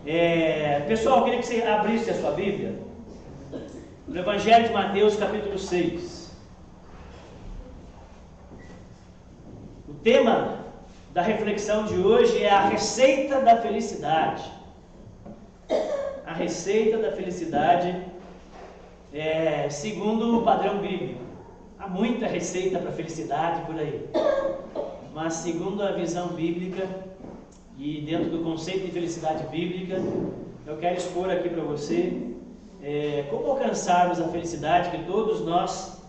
Pessoal, eu queria que você abrisse a sua Bíblia no Evangelho de Mateus, capítulo 6. O tema da reflexão de hoje é a receita da felicidade. A receita da felicidade, segundo o padrão bíblico. Há muita receita para felicidade por aí, mas segundo a visão bíblica e dentro do conceito de felicidade bíblica, eu quero expor aqui para você como alcançarmos a felicidade que todos nós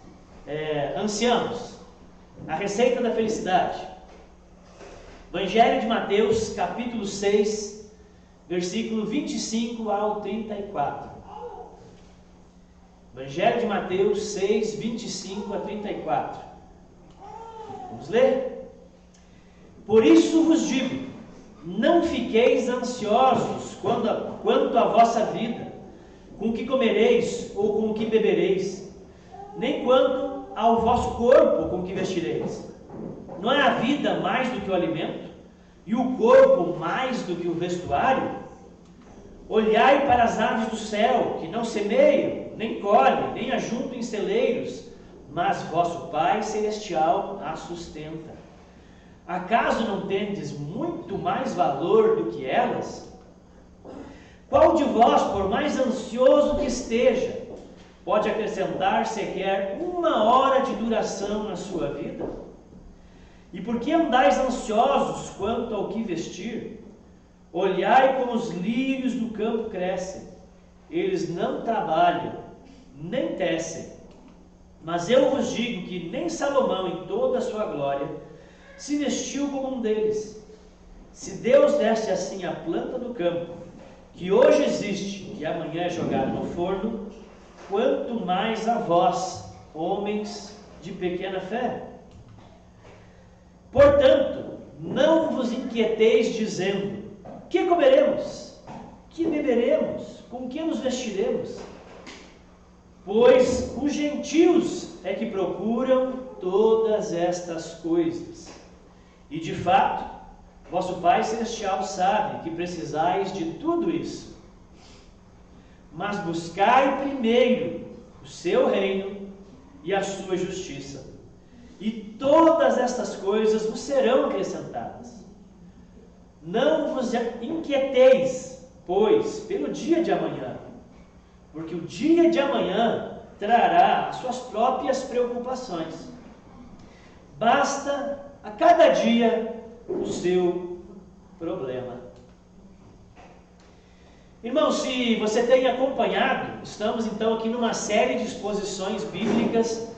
ansiamos. A receita da felicidade. Evangelho de Mateus, capítulo 6, versículo 25 ao 34. Evangelho de Mateus 6, 25 a 34. Vamos ler? Por isso vos digo, não fiqueis ansiosos quanto à vossa vida, com o que comereis ou com o que bebereis, nem quanto ao vosso corpo, com o que vestireis. Não é a vida mais do que o alimento, e o corpo mais do que o vestuário? Olhai para as aves do céu, que não semeiam, nem colhem, nem ajuntam em celeiros, mas vosso Pai Celestial as sustenta. Acaso não tendes muito mais valor do que elas? Qual de vós, por mais ansioso que esteja, pode acrescentar sequer 1 hora de duração na sua vida? E por que andais ansiosos quanto ao que vestir? Olhai como os lírios do campo crescem. Eles não trabalham, nem tecem. Mas eu vos digo que nem Salomão, em toda a sua glória, se vestiu como um deles. Se Deus desse assim a planta do campo, que hoje existe e amanhã é jogada no forno, quanto mais a vós, homens de pequena fé. Portanto, não vos inquieteis dizendo: que comeremos? Que beberemos? Com que nos vestiremos? Pois os gentios é que procuram todas estas coisas. E de fato, vosso Pai Celestial sabe que precisais de tudo isso. Mas buscai primeiro o seu reino e a sua justiça, e todas estas coisas vos serão acrescentadas. Não vos inquieteis, pois, pelo dia de amanhã, porque o dia de amanhã trará as suas próprias preocupações. Basta a cada dia o seu problema. Irmão, se você tem acompanhado, estamos então aqui numa série de exposições bíblicas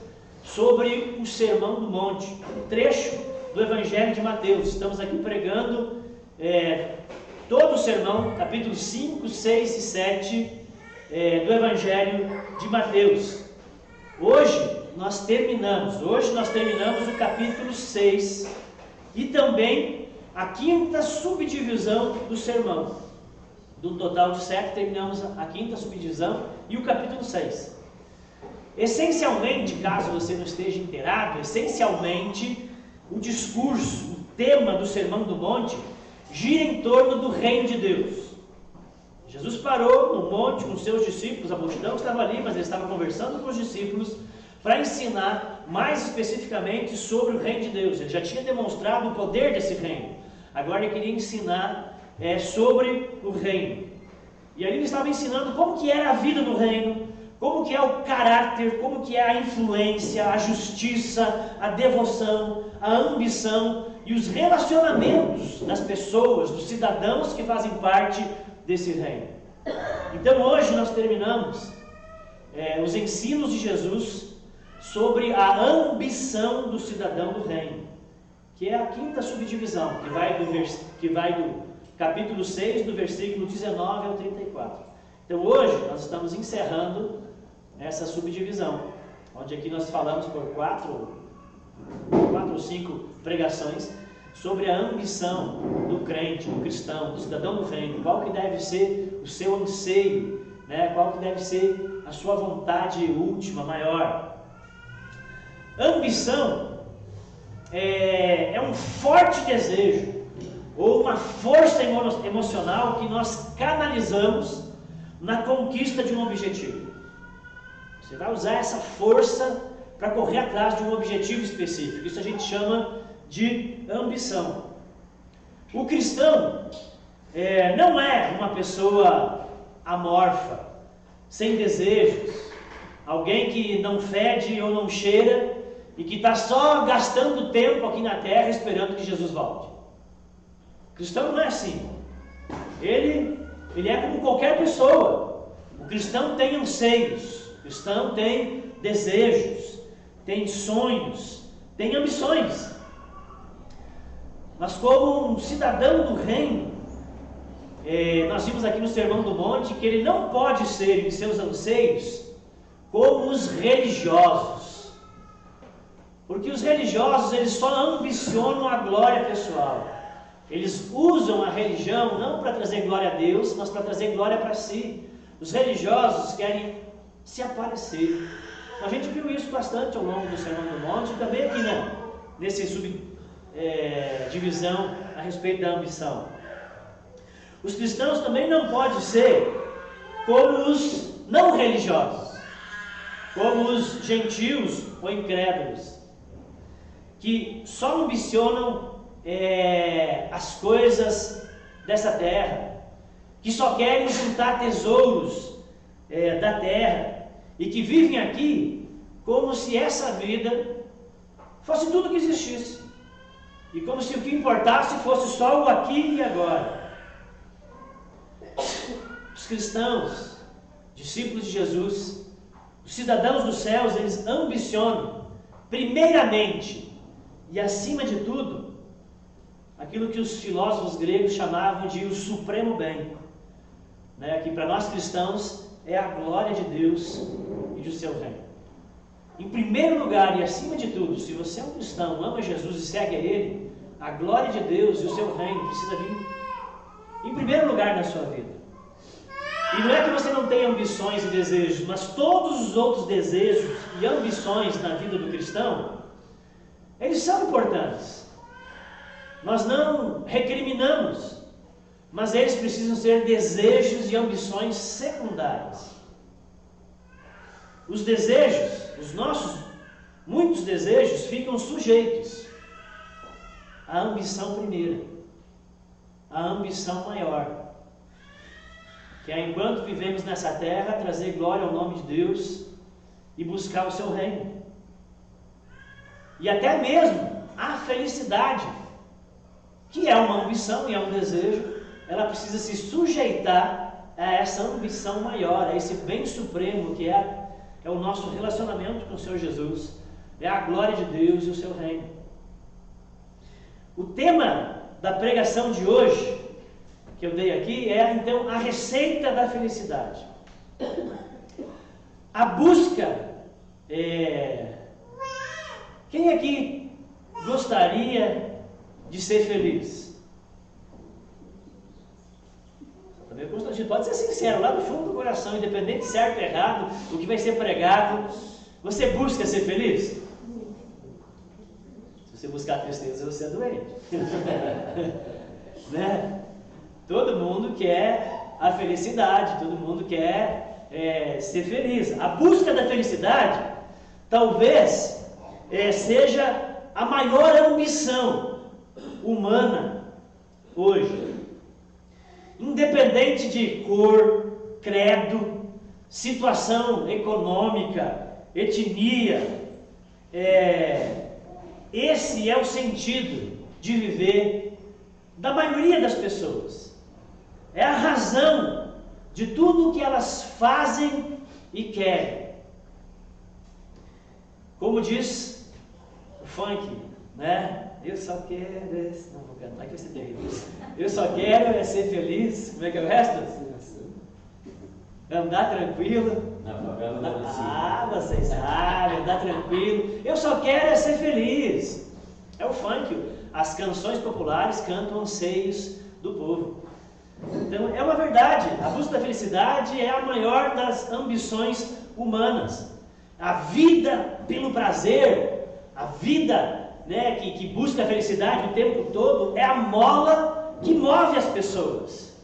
sobre o Sermão do Monte, um trecho do Evangelho de Mateus. Estamos aqui pregando todo o sermão, capítulos 5, 6 e 7 do Evangelho de Mateus. Hoje nós terminamos o capítulo 6 e também a 5ª subdivisão do sermão. Do total de 7, terminamos a 5ª subdivisão e o capítulo 6. Essencialmente, caso você não esteja inteirado, o discurso, o tema do Sermão do Monte gira em torno do reino de Deus. Jesus parou no monte com seus discípulos, a multidão estava ali, mas ele estava conversando com os discípulos para ensinar mais especificamente sobre o reino de Deus. Ele já tinha demonstrado o poder desse reino. Agora ele queria ensinar sobre o reino. E ali ele estava ensinando como que era a vida no reino, como que é o caráter, como que é a influência, a justiça, a devoção, a ambição e os relacionamentos das pessoas, dos cidadãos que fazem parte desse reino. Então hoje nós terminamos os ensinos de Jesus sobre a ambição do cidadão do reino, que é a 5ª subdivisão, que vai do capítulo 6, do versículo 19 ao 34. Então hoje nós estamos encerrando essa subdivisão, onde aqui nós falamos por 4 ou 5 pregações sobre a ambição do crente, do cristão, do cidadão do reino, qual que deve ser o seu anseio, qual que deve ser a sua vontade última, maior. Ambição é um forte desejo ou uma força emocional que nós canalizamos na conquista de um objetivo. Você vai usar essa força para correr atrás de um objetivo específico. Isso a gente chama de ambição. O cristão não é uma pessoa amorfa, sem desejos, alguém que não fede ou não cheira e que está só gastando tempo aqui na terra esperando que Jesus volte. O cristão não é assim. Ele é como qualquer pessoa. O cristão tem anseios, o cristão tem desejos, tem sonhos, tem ambições. Mas como um cidadão do reino, nós vimos aqui no Sermão do Monte que ele não pode ser em seus anseios como os religiosos. Porque os religiosos, eles só ambicionam a glória pessoal. Eles usam a religião não para trazer glória a Deus, mas para trazer glória para si. Os religiosos querem se aparecer. A gente viu isso bastante ao longo do Sermão do Monte, também aqui nesse subdivisão a respeito da ambição. Os cristãos também não podem ser como os não religiosos, como os gentios ou incrédulos, que só ambicionam as coisas dessa terra, que só querem juntar tesouros da terra e que vivem aqui como se essa vida fosse tudo que existisse e como se o que importasse fosse só o aqui e agora. Os cristãos, discípulos de Jesus, os cidadãos dos céus, eles ambicionam primeiramente e acima de tudo aquilo que os filósofos gregos chamavam de o supremo bem, que para nós cristãos é a glória de Deus e do seu reino. Em primeiro lugar e acima de tudo, se você é um cristão, ama Jesus e segue a Ele, a glória de Deus e o seu reino precisa vir em primeiro lugar na sua vida. E não é que você não tenha ambições e desejos, mas todos os outros desejos e ambições na vida do cristão, eles são importantes. Nós não recriminamos, mas eles precisam ser desejos e ambições secundárias. Os desejos, muitos desejos ficam sujeitos à ambição primeira, à ambição maior, que é, enquanto vivemos nessa terra, trazer glória ao nome de Deus e buscar o seu reino. E até mesmo a felicidade, que é uma ambição e é um desejo, ela precisa se sujeitar a essa ambição maior, a esse bem supremo que é o nosso relacionamento com o Senhor Jesus, é a glória de Deus e o seu reino. O tema da pregação de hoje, que eu dei aqui, é então a receita da felicidade. A busca, quem aqui gostaria de ser feliz? A gente pode ser sincero, lá no fundo do coração, independente de certo ou errado, o que vai ser pregado, você busca ser feliz? Se você buscar tristeza, você é doente. Né? Todo mundo quer a felicidade, todo mundo quer ser feliz. A busca da felicidade talvez seja a maior ambição humana hoje. Independente de cor, credo, situação econômica, etnia, esse é o sentido de viver da maioria das pessoas. É a razão de tudo que elas fazem e querem. Como diz o funk, né? Eu só quero... Não vou cantar, que vai ser terrível. Eu só quero ser feliz. Como é que é o resto? Andar tranquilo. Vocês sabem, andar tranquilo. Eu só quero ser feliz. É o funk. As canções populares cantam anseios do povo. Então, é uma verdade. A busca da felicidade é a maior das ambições humanas. A vida pelo prazer, a vida que busca a felicidade o tempo todo, é a mola que move as pessoas.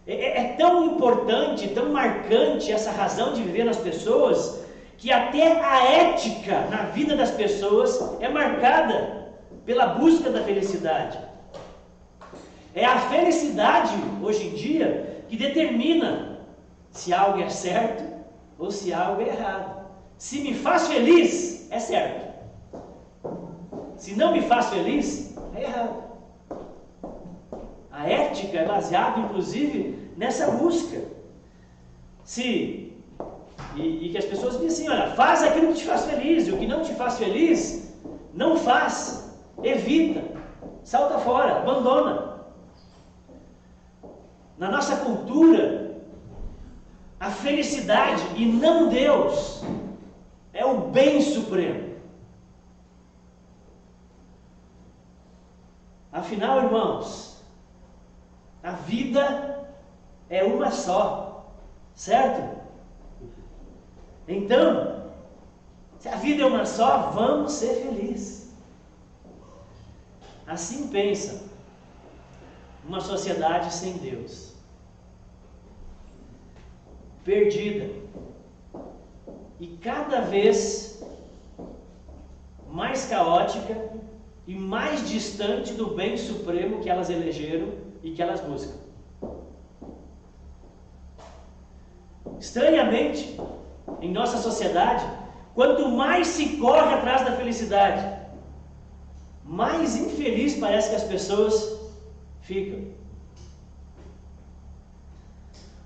É tão importante, tão marcante essa razão de viver nas pessoas, que até a ética na vida das pessoas é marcada pela busca da felicidade. É a felicidade, hoje em dia, que determina se algo é certo ou se algo é errado. Se me faz feliz, é certo. Se não me faz feliz, é errado. A ética é baseada, inclusive, nessa busca. E que as pessoas dizem assim, olha, faz aquilo que te faz feliz, e o que não te faz feliz, não faz, evita, salta fora, abandona. Na nossa cultura, a felicidade e não Deus é o bem supremo. Afinal, irmãos, a vida é uma só, certo? Então, se a vida é uma só, vamos ser felizes. Assim pensa uma sociedade sem Deus, perdida e cada vez mais caótica e mais distante do bem supremo que elas elegeram e que elas buscam. Estranhamente, em nossa sociedade, quanto mais se corre atrás da felicidade, mais infeliz parece que as pessoas ficam.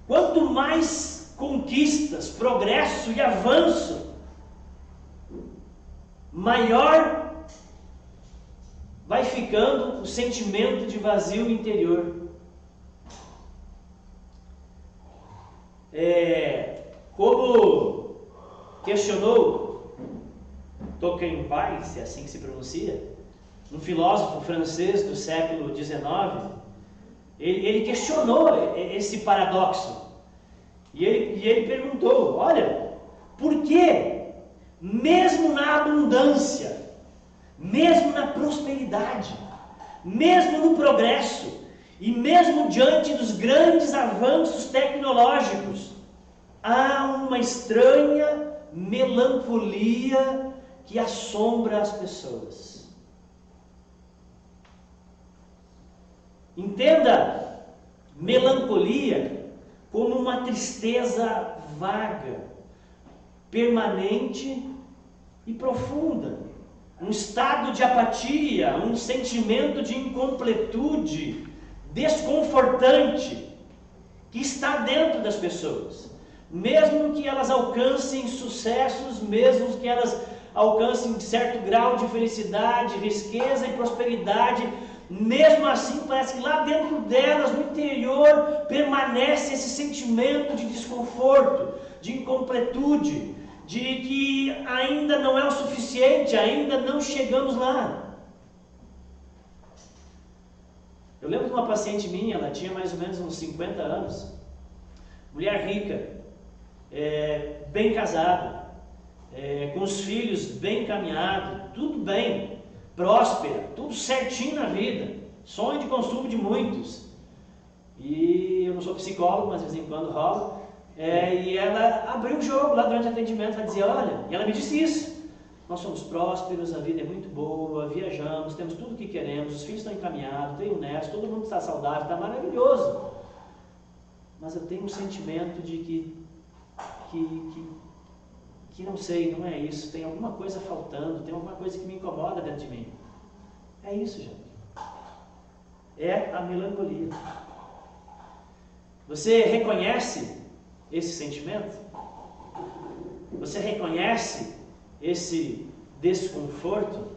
Quanto mais conquistas, progresso e avanço, maior vai ficando o sentimento de vazio interior. Como questionou Tolkien, se é assim que se pronuncia, um filósofo francês do século XIX, ele questionou esse paradoxo. E ele perguntou, olha, por que, mesmo na abundância, mesmo na prosperidade, mesmo no progresso, e mesmo diante dos grandes avanços tecnológicos, há uma estranha melancolia que assombra as pessoas? Entenda melancolia como uma tristeza vaga, permanente e profunda, um estado de apatia, um sentimento de incompletude, desconfortante, que está dentro das pessoas. Mesmo que elas alcancem sucessos, mesmo que elas alcancem certo grau de felicidade, riqueza e prosperidade, mesmo assim parece que lá dentro delas, no interior, permanece esse sentimento de desconforto, de incompletude, de que ainda não é o suficiente, ainda não chegamos lá. Eu lembro de uma paciente minha, ela tinha mais ou menos uns 50 anos, mulher rica, bem casada, com os filhos bem encaminhados, tudo bem, próspera, tudo certinho na vida, sonho de consumo de muitos. E eu não sou psicólogo, mas de vez em quando rola. E ela abriu o jogo lá durante o atendimento, ela dizia, olha, e ela me disse isso, nós somos prósperos, a vida é muito boa, viajamos, temos tudo o que queremos, os filhos estão encaminhados, tenho netos, todo mundo está saudável, está maravilhoso. Mas eu tenho um sentimento de que não sei, não é isso, tem alguma coisa faltando, tem alguma coisa que me incomoda dentro de mim. É isso, gente. É a melancolia. Você reconhece esse sentimento? Você reconhece esse desconforto?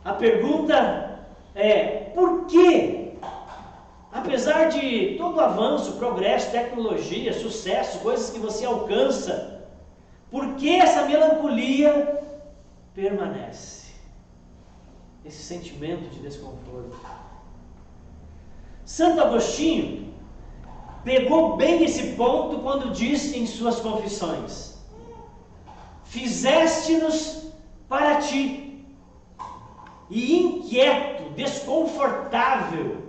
A pergunta é, por que, apesar de todo o avanço, progresso, tecnologia, sucesso, coisas que você alcança, por que essa melancolia permanece? Esse sentimento de desconforto. Santo Agostinho pegou bem esse ponto quando disse em suas confissões: fizeste-nos para ti, e inquieto desconfortável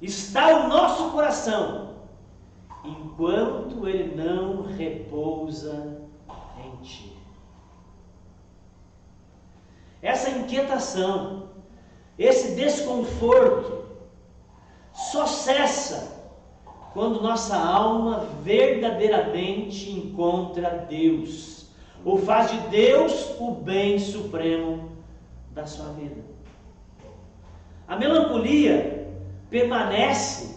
está o nosso coração, enquanto ele não repousa em ti. Essa inquietação, esse desconforto, só cessa quando nossa alma verdadeiramente encontra Deus, ou faz de Deus o bem supremo da sua vida. A melancolia permanece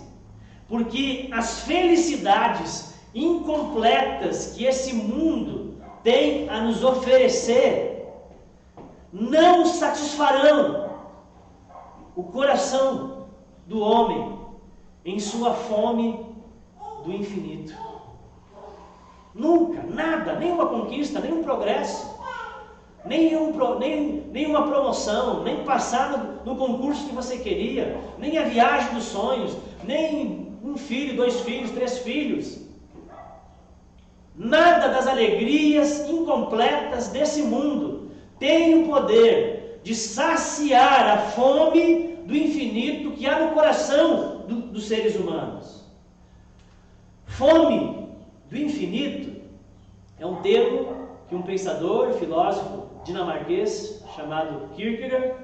porque as felicidades incompletas que esse mundo tem a nos oferecer não satisfarão o coração do homem em sua fome do infinito. Nunca, nada, nenhuma conquista, nenhum progresso, nenhuma promoção, nem passar no concurso que você queria, nem a viagem dos sonhos, nem um filho, 2 filhos, 3 filhos. Nada das alegrias incompletas desse mundo tem o poder de saciar a fome do infinito que há no coração dos seres humanos. Fome do infinito é um termo que um pensador, filósofo dinamarquês chamado Kierkegaard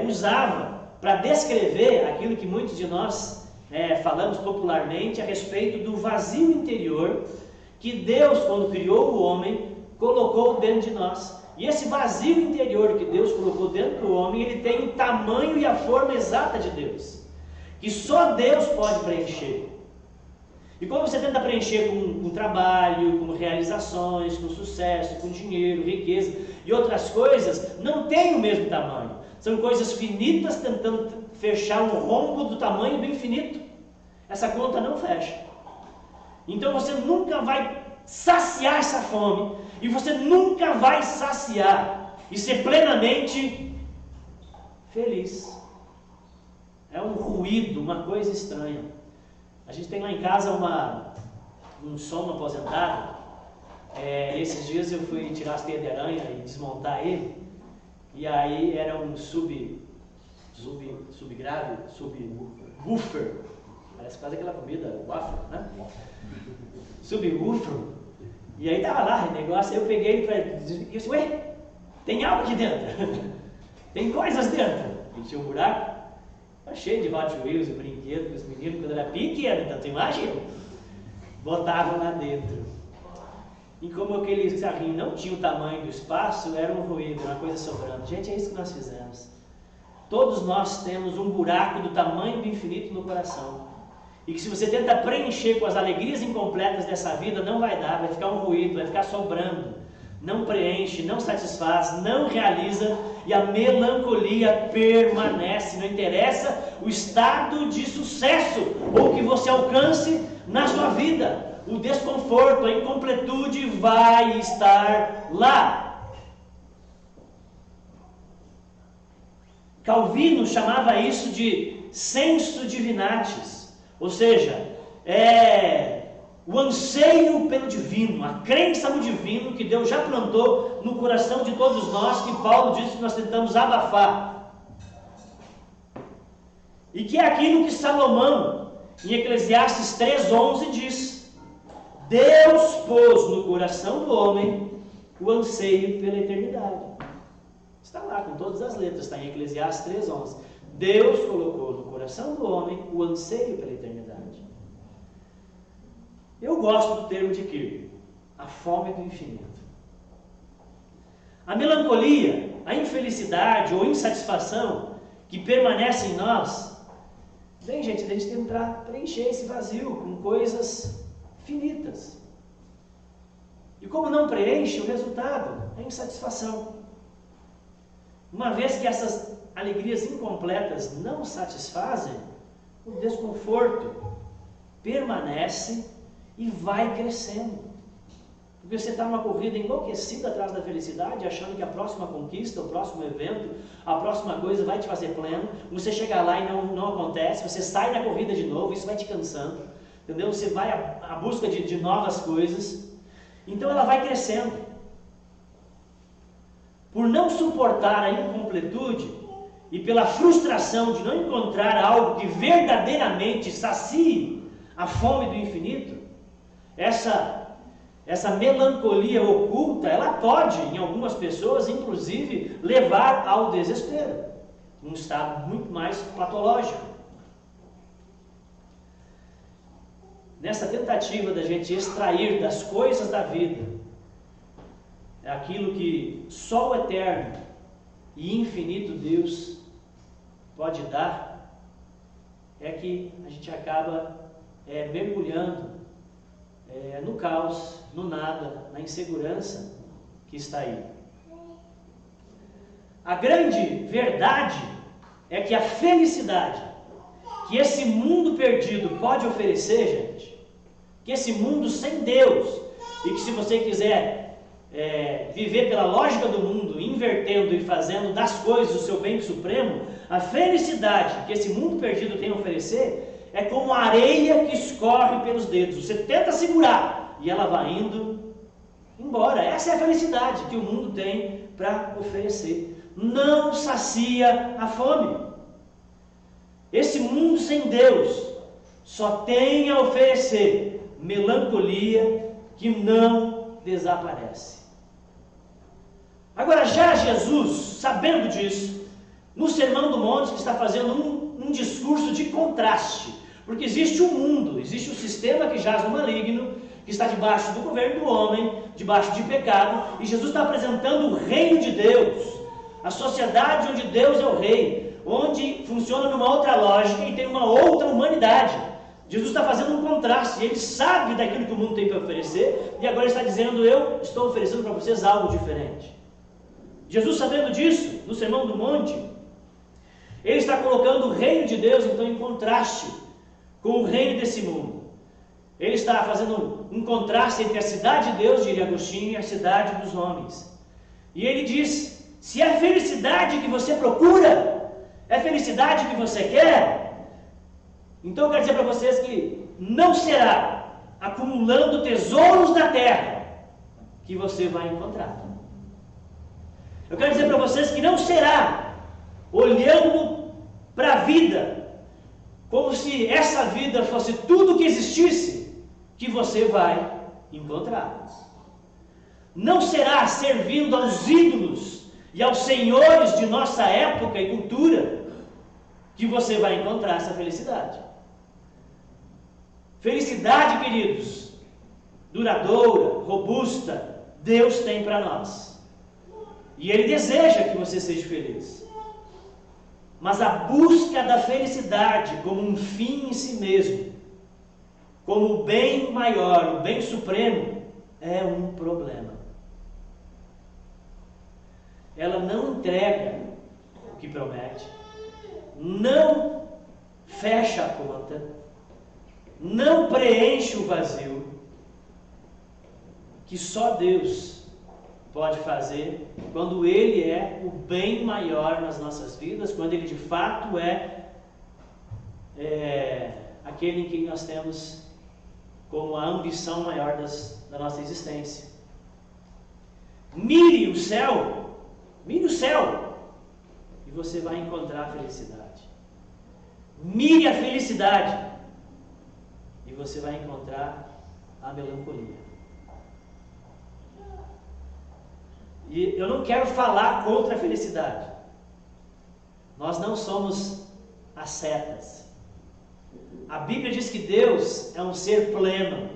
usava para descrever aquilo que muitos de nós falamos popularmente a respeito do vazio interior que Deus, quando criou o homem, colocou dentro de nós. E esse vazio interior que Deus colocou dentro do homem, ele tem o tamanho e a forma exata de Deus, que só Deus pode preencher. E quando você tenta preencher com trabalho, com realizações, com sucesso, com dinheiro, riqueza e outras coisas, não tem o mesmo tamanho. São coisas finitas tentando fechar um rombo do tamanho do infinito. Essa conta não fecha. Então você nunca vai saciar essa fome, e você nunca vai saciar e ser plenamente feliz. É um ruído, uma coisa estranha. A gente tem lá em casa um som aposentado. Esses dias eu fui tirar as teias de aranha e desmontar ele, e aí era um subgrave, subwoofer. Parece quase aquela comida, waffle, né? Subwoofer. E aí tava lá o negócio, aí eu peguei e disse, ué, tem algo aqui dentro? Tem coisas dentro. E tinha um buraco, cheio de Hot Wheels e brinquedos para os meninos quando era pequeno, então tu imagina. Botavam lá dentro. E como aquele carrinho não tinha o tamanho do espaço, era um ruído, uma coisa sobrando. Gente, é isso que nós fizemos. Todos nós temos um buraco do tamanho do infinito no coração. E que se você tenta preencher com as alegrias incompletas dessa vida, não vai dar, vai ficar um ruído, vai ficar sobrando. Não preenche, não satisfaz, não realiza, e a melancolia permanece. Não interessa o estado de sucesso ou que você alcance na sua vida, o desconforto, a incompletude vai estar lá. Calvino chamava isso de sensu divinatis. Ou seja, o anseio pelo divino, a crença no divino que Deus já plantou no coração de todos nós, que Paulo disse que nós tentamos abafar. E que é aquilo que Salomão, em Eclesiastes 3:11, diz: Deus pôs no coração do homem o anseio pela eternidade. Está lá com todas as letras, está em Eclesiastes 3:11. Deus colocou no coração do homem o anseio pela eternidade. Eu gosto do termo de Kierkegaard, a fome do infinito. A melancolia, a infelicidade ou insatisfação que permanece em nós, bem, gente, a gente tem que preencher esse vazio com coisas finitas. E como não preenche, o resultado é insatisfação. Uma vez que essas alegrias incompletas não satisfazem, o desconforto permanece e vai crescendo. Porque você está numa corrida enlouquecida atrás da felicidade, achando que a próxima conquista, o próximo evento, a próxima coisa vai te fazer pleno. Você chega lá e não acontece, você sai da corrida de novo, isso vai te cansando, entendeu? Você vai à busca de novas coisas. Então ela vai crescendo. Por não suportar a incompletude, e pela frustração de não encontrar algo que verdadeiramente sacie a fome do infinito, essa melancolia oculta, ela pode, em algumas pessoas, inclusive, levar ao desespero, num estado muito mais patológico. Nessa tentativa da gente extrair das coisas da vida aquilo que só o eterno e infinito Deus pode dar, é que a gente acaba mergulhando no caos, no nada, na insegurança que está aí. A grande verdade é que a felicidade que esse mundo perdido pode oferecer, gente, que esse mundo sem Deus, e que se você quiser viver pela lógica do mundo, invertendo e fazendo das coisas o seu bem supremo, a felicidade que esse mundo perdido tem a oferecer é como a areia que escorre pelos dedos. Você tenta segurar e ela vai indo embora. Essa é a felicidade que o mundo tem para oferecer. Não sacia a fome. Esse mundo sem Deus só tem a oferecer melancolia que não desaparece. Agora, já Jesus, sabendo disso, no Sermão do Monte, que está fazendo um discurso de contraste, porque existe um mundo, existe um sistema que jaz no maligno, que está debaixo do governo do homem, debaixo de pecado, e Jesus está apresentando o reino de Deus, a sociedade onde Deus é o rei, onde funciona numa outra lógica e tem uma outra humanidade. Jesus está fazendo um contraste, ele sabe daquilo que o mundo tem para oferecer, e agora ele está dizendo: eu estou oferecendo para vocês algo diferente. Jesus, sabendo disso, no Sermão do Monte, ele está colocando o reino de Deus, então, em contraste com o reino desse mundo. Ele está fazendo um contraste entre a cidade de Deus, diria Agostinho, e a cidade dos homens. E ele diz: se é felicidade que você procura, é felicidade que você quer, então eu quero dizer para vocês que não será acumulando tesouros na terra que você vai encontrar. Eu quero dizer para vocês que não será olhando para a vida como se essa vida fosse tudo que existisse que você vai encontrar. Não será servindo aos ídolos e aos senhores de nossa época e cultura que você vai encontrar essa felicidade. Felicidade, queridos, duradoura, robusta, Deus tem para nós. E Ele deseja que você seja feliz. Mas a busca da felicidade como um fim em si mesmo, como o bem maior, o bem supremo, é um problema. Ela não entrega o que promete, não fecha a conta, não preenche o vazio que só Deus pode fazer quando Ele é o bem maior nas nossas vidas, quando Ele de fato é aquele em quem nós temos como a ambição maior da nossa existência. Mire o céu, e você vai encontrar a felicidade. Mire a felicidade, e você vai encontrar a melancolia. E eu não quero falar contra a felicidade. Nós não somos ascetas. A Bíblia diz que Deus é um ser pleno.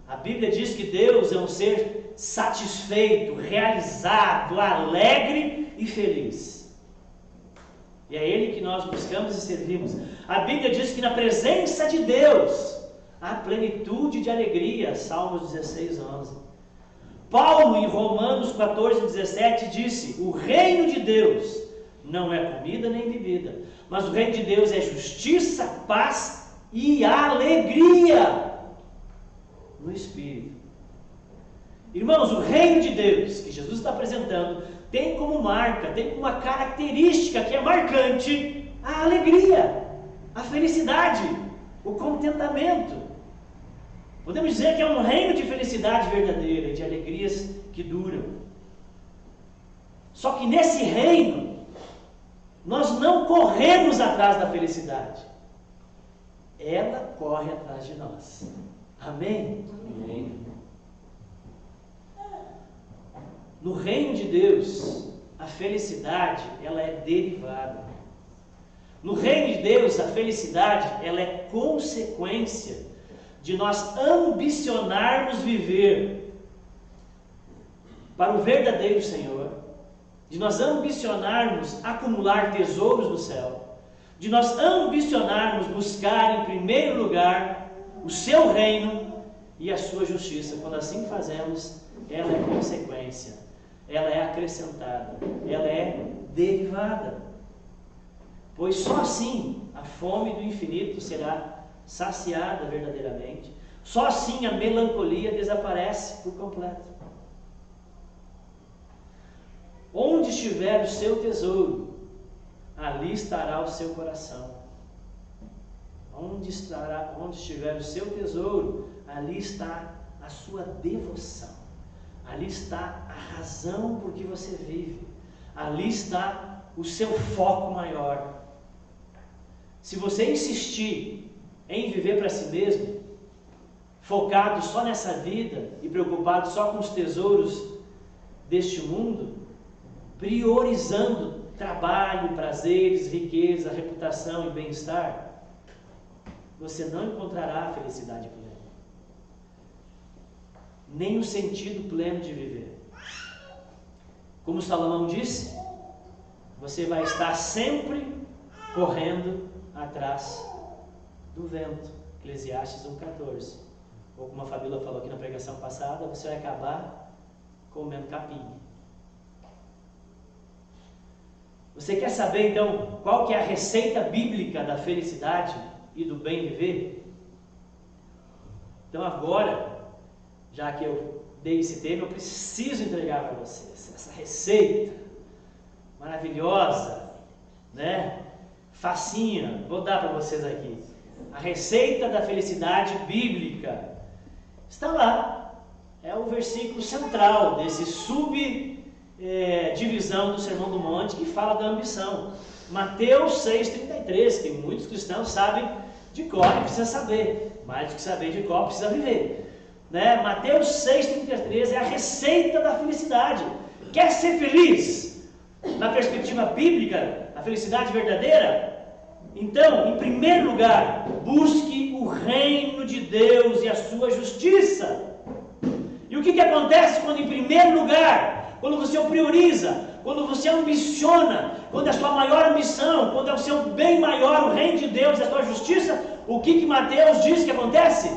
A Bíblia diz que Deus é um ser satisfeito, realizado, alegre e feliz. E é Ele que nós buscamos e servimos. A Bíblia diz que na presença de Deus há plenitude de alegria. Salmos 16, 11. Paulo, em Romanos 14, 17, disse: o reino de Deus não é comida nem bebida, mas o reino de Deus é justiça, paz e alegria no Espírito. Irmãos, o reino de Deus que Jesus está apresentando tem como marca, tem como uma característica que é marcante a alegria, a felicidade, o contentamento. Podemos dizer que é um reino de felicidade verdadeira, de alegrias que duram. Só que nesse reino, Nós não corremos atrás da felicidade. Ela corre atrás de nós. Amém? Amém. No reino de Deus, a felicidade, ela é derivada. No reino de Deus, a felicidade, ela é consequência de nós ambicionarmos viver para o verdadeiro Senhor, de nós ambicionarmos acumular tesouros no céu, de nós ambicionarmos buscar em primeiro lugar o seu reino e a sua justiça. Quando assim fazemos, ela é consequência, ela é acrescentada, ela é derivada. Pois só assim a fome do infinito será saciada verdadeiramente, só assim a melancolia desaparece por completo. Onde estiver o seu tesouro, ali estará o seu coração. Onde estiver o seu tesouro, ali está a sua devoção. Ali está a razão por que você vive. Ali está o seu foco maior. Se você insistir em viver para si mesmo, focado só nessa vida e preocupado só com os tesouros deste mundo, priorizando trabalho, prazeres, riqueza, reputação e bem-estar, você não encontrará a felicidade plena, nem o sentido pleno de viver. Como Salomão disse, você vai estar sempre correndo atrás do vento. Eclesiastes 1,14. Ou como a Fabíola falou aqui na pregação passada, você vai acabar comendo capim. Você quer saber então qual que é a receita bíblica da felicidade e do bem viver? Então agora, já que eu dei esse tema, eu preciso entregar para vocês essa receita maravilhosa, né? Facinha, vou dar para vocês aqui. A receita da felicidade bíblica está lá. É o versículo central desse divisão do Sermão do Monte, que fala da ambição. Mateus 6,33, que muitos cristãos sabem de cor e precisa saber. Mais do que saber de cor, precisa viver. Né? Mateus 6,33 é a receita da felicidade. Quer ser feliz? Na perspectiva bíblica, a felicidade verdadeira? Então, em primeiro lugar, busque o reino de Deus e a sua justiça. E o que acontece quando, em primeiro lugar, quando você o prioriza, quando você ambiciona, quando é a sua maior ambição, quando é o seu bem maior, o reino de Deus e a sua justiça, o que Mateus diz que acontece?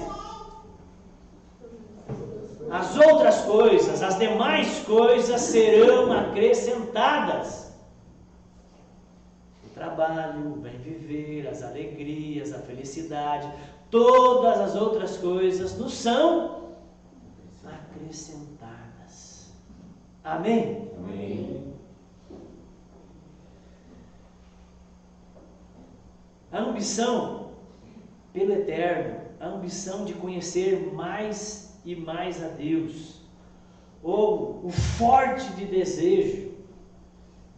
As outras coisas, as demais coisas serão acrescentadas. O trabalho, o bem viver, as alegrias, a felicidade, todas as outras coisas nos são acrescentadas. Amém? Amém. A ambição pelo eterno, a ambição de conhecer mais e mais a Deus, ou o forte de desejo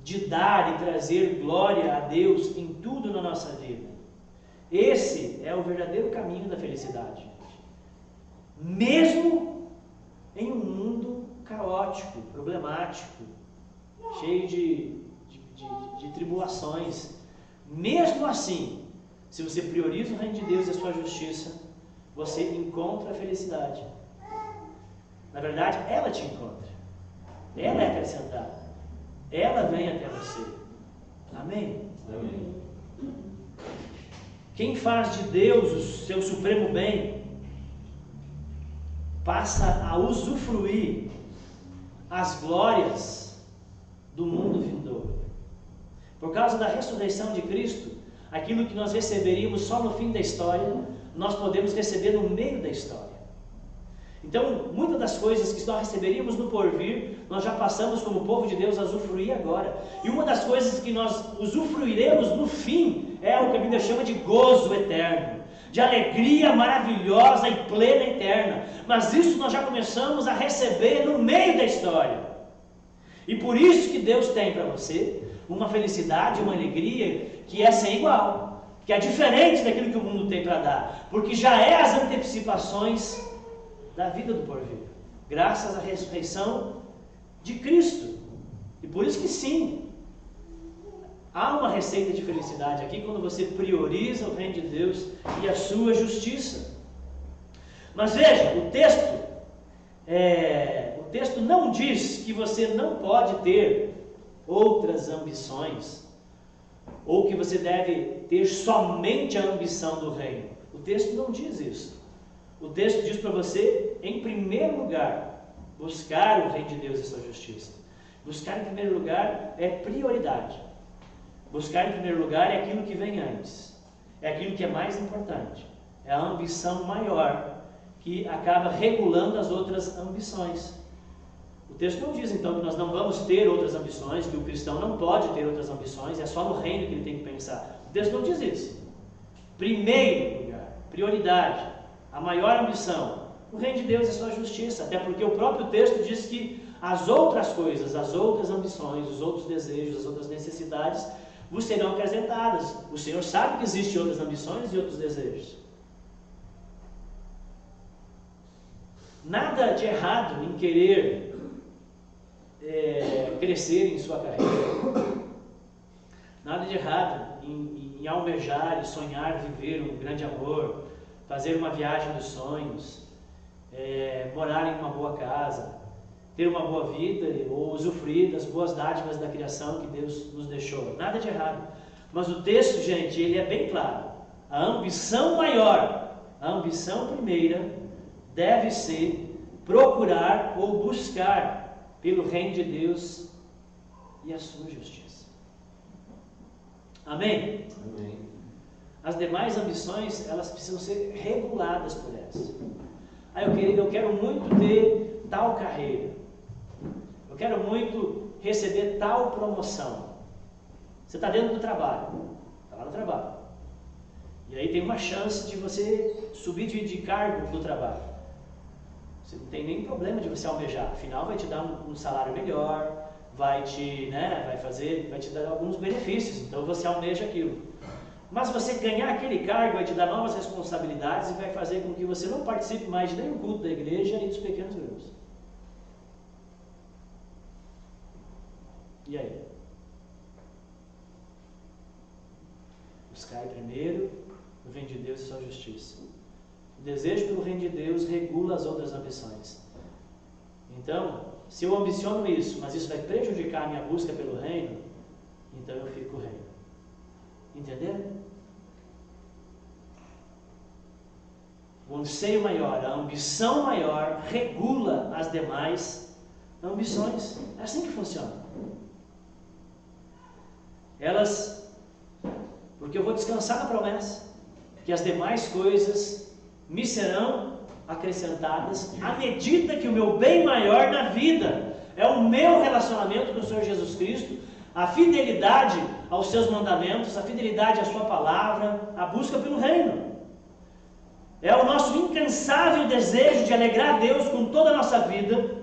de dar e trazer glória a Deus em tudo na nossa vida. Esse é o verdadeiro caminho da felicidade, mesmo em um mundo caótico, problemático, cheio de tribulações. Mesmo assim, se você prioriza o reino de Deus e a sua justiça, você encontra a felicidade. Na verdade, ela te encontra. Ela é acrescentada. Ela vem até você. Amém? Amém. Quem faz de Deus o seu supremo bem, passa a usufruir as glórias do mundo vindouro. Por causa da ressurreição de Cristo, aquilo que nós receberíamos só no fim da história, nós podemos receber no meio da história. Então, muitas das coisas que nós receberíamos no porvir, nós já passamos como povo de Deus a usufruir agora. E uma das coisas que nós usufruiremos no fim é o que a Bíblia chama de gozo eterno, de alegria maravilhosa e plena eterna. Mas isso nós já começamos a receber no meio da história. E por isso que Deus tem para você uma felicidade, uma alegria que é sem igual, que é diferente daquilo que o mundo tem para dar, porque já é as antecipações da vida do porvir, graças à ressurreição de Cristo. E por isso que sim, há uma receita de felicidade aqui quando você prioriza o reino de Deus e a sua justiça. Mas veja, o texto não diz que você não pode ter outras ambições, ou que você deve ter somente a ambição do reino. O texto não diz isso. O texto diz para você, em primeiro lugar, buscar o reino de Deus e sua justiça. Buscar em primeiro lugar é prioridade. Buscar em primeiro lugar é aquilo que vem antes. É aquilo que é mais importante. É a ambição maior que acaba regulando as outras ambições. O texto não diz então que nós não vamos ter outras ambições, que o cristão não pode ter outras ambições, é só no reino que ele tem que pensar. O texto não diz isso. Primeiro lugar, prioridade, a maior ambição, o reino de Deus e a sua justiça, até porque o próprio texto diz que as outras coisas, as outras ambições, os outros desejos, as outras necessidades vos serão acrescentadas. O Senhor sabe que existem outras ambições e outros desejos. Nada de errado em querer crescer em sua carreira. Nada de errado em almejar e sonhar viver um grande amor, fazer uma viagem dos sonhos, morar em uma boa casa, ter uma boa vida ou usufruir das boas dádivas da criação que Deus nos deixou. Nada de errado. Mas o texto, gente, ele é bem claro. A ambição maior, a ambição primeira, deve ser procurar ou buscar pelo reino de Deus e a sua justiça. Amém? Amém. As demais ambições, elas precisam ser reguladas por essa. Eu quero muito ter tal carreira. Eu quero muito receber tal promoção. Você está dentro do trabalho. Está lá no trabalho. E aí tem uma chance de você subir de cargo no trabalho. Você não tem nenhum problema de você almejar. Afinal, vai te dar um salário melhor, vai te dar alguns benefícios. Então você almeja aquilo. Mas você ganhar aquele cargo vai te dar novas responsabilidades e vai fazer com que você não participe mais de nenhum culto da igreja e dos pequenos grupos. E aí? Buscar primeiro o reino de Deus e sua justiça. O desejo pelo reino de Deus regula as outras ambições. Então, se eu ambiciono isso, mas isso vai prejudicar a minha busca pelo reino, então eu fico o reino. Entenderam? O anseio maior, a ambição maior regula as demais ambições. É assim que funciona. Porque eu vou descansar na promessa que as demais coisas me serão acrescentadas à medida que o meu bem maior na vida é o meu relacionamento com o Senhor Jesus Cristo, a fidelidade aos seus mandamentos, a fidelidade à sua palavra, a busca pelo reino. É o nosso incansável desejo de alegrar a Deus com toda a nossa vida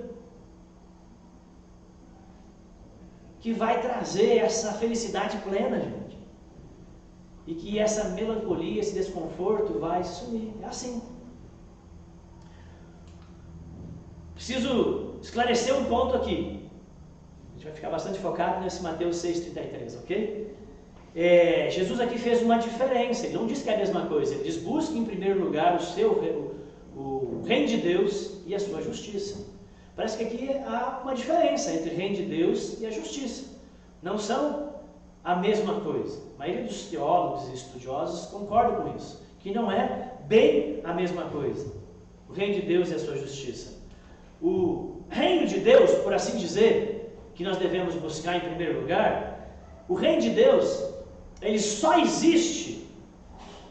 que vai trazer essa felicidade plena, gente. E que essa melancolia, esse desconforto vai sumir. É assim. Preciso esclarecer um ponto aqui. A gente vai ficar bastante focado nesse Mateus 6,33, ok? Jesus aqui fez uma diferença. Ele não diz que é a mesma coisa. Ele diz: busque em primeiro lugar o reino de Deus e a sua justiça. Parece que aqui há uma diferença entre o reino de Deus e a justiça. Não são a mesma coisa. A maioria dos teólogos e estudiosos concordam com isso, que não é bem a mesma coisa. O reino de Deus e a sua justiça. O reino de Deus, por assim dizer, que nós devemos buscar em primeiro lugar, o reino de Deus, ele só existe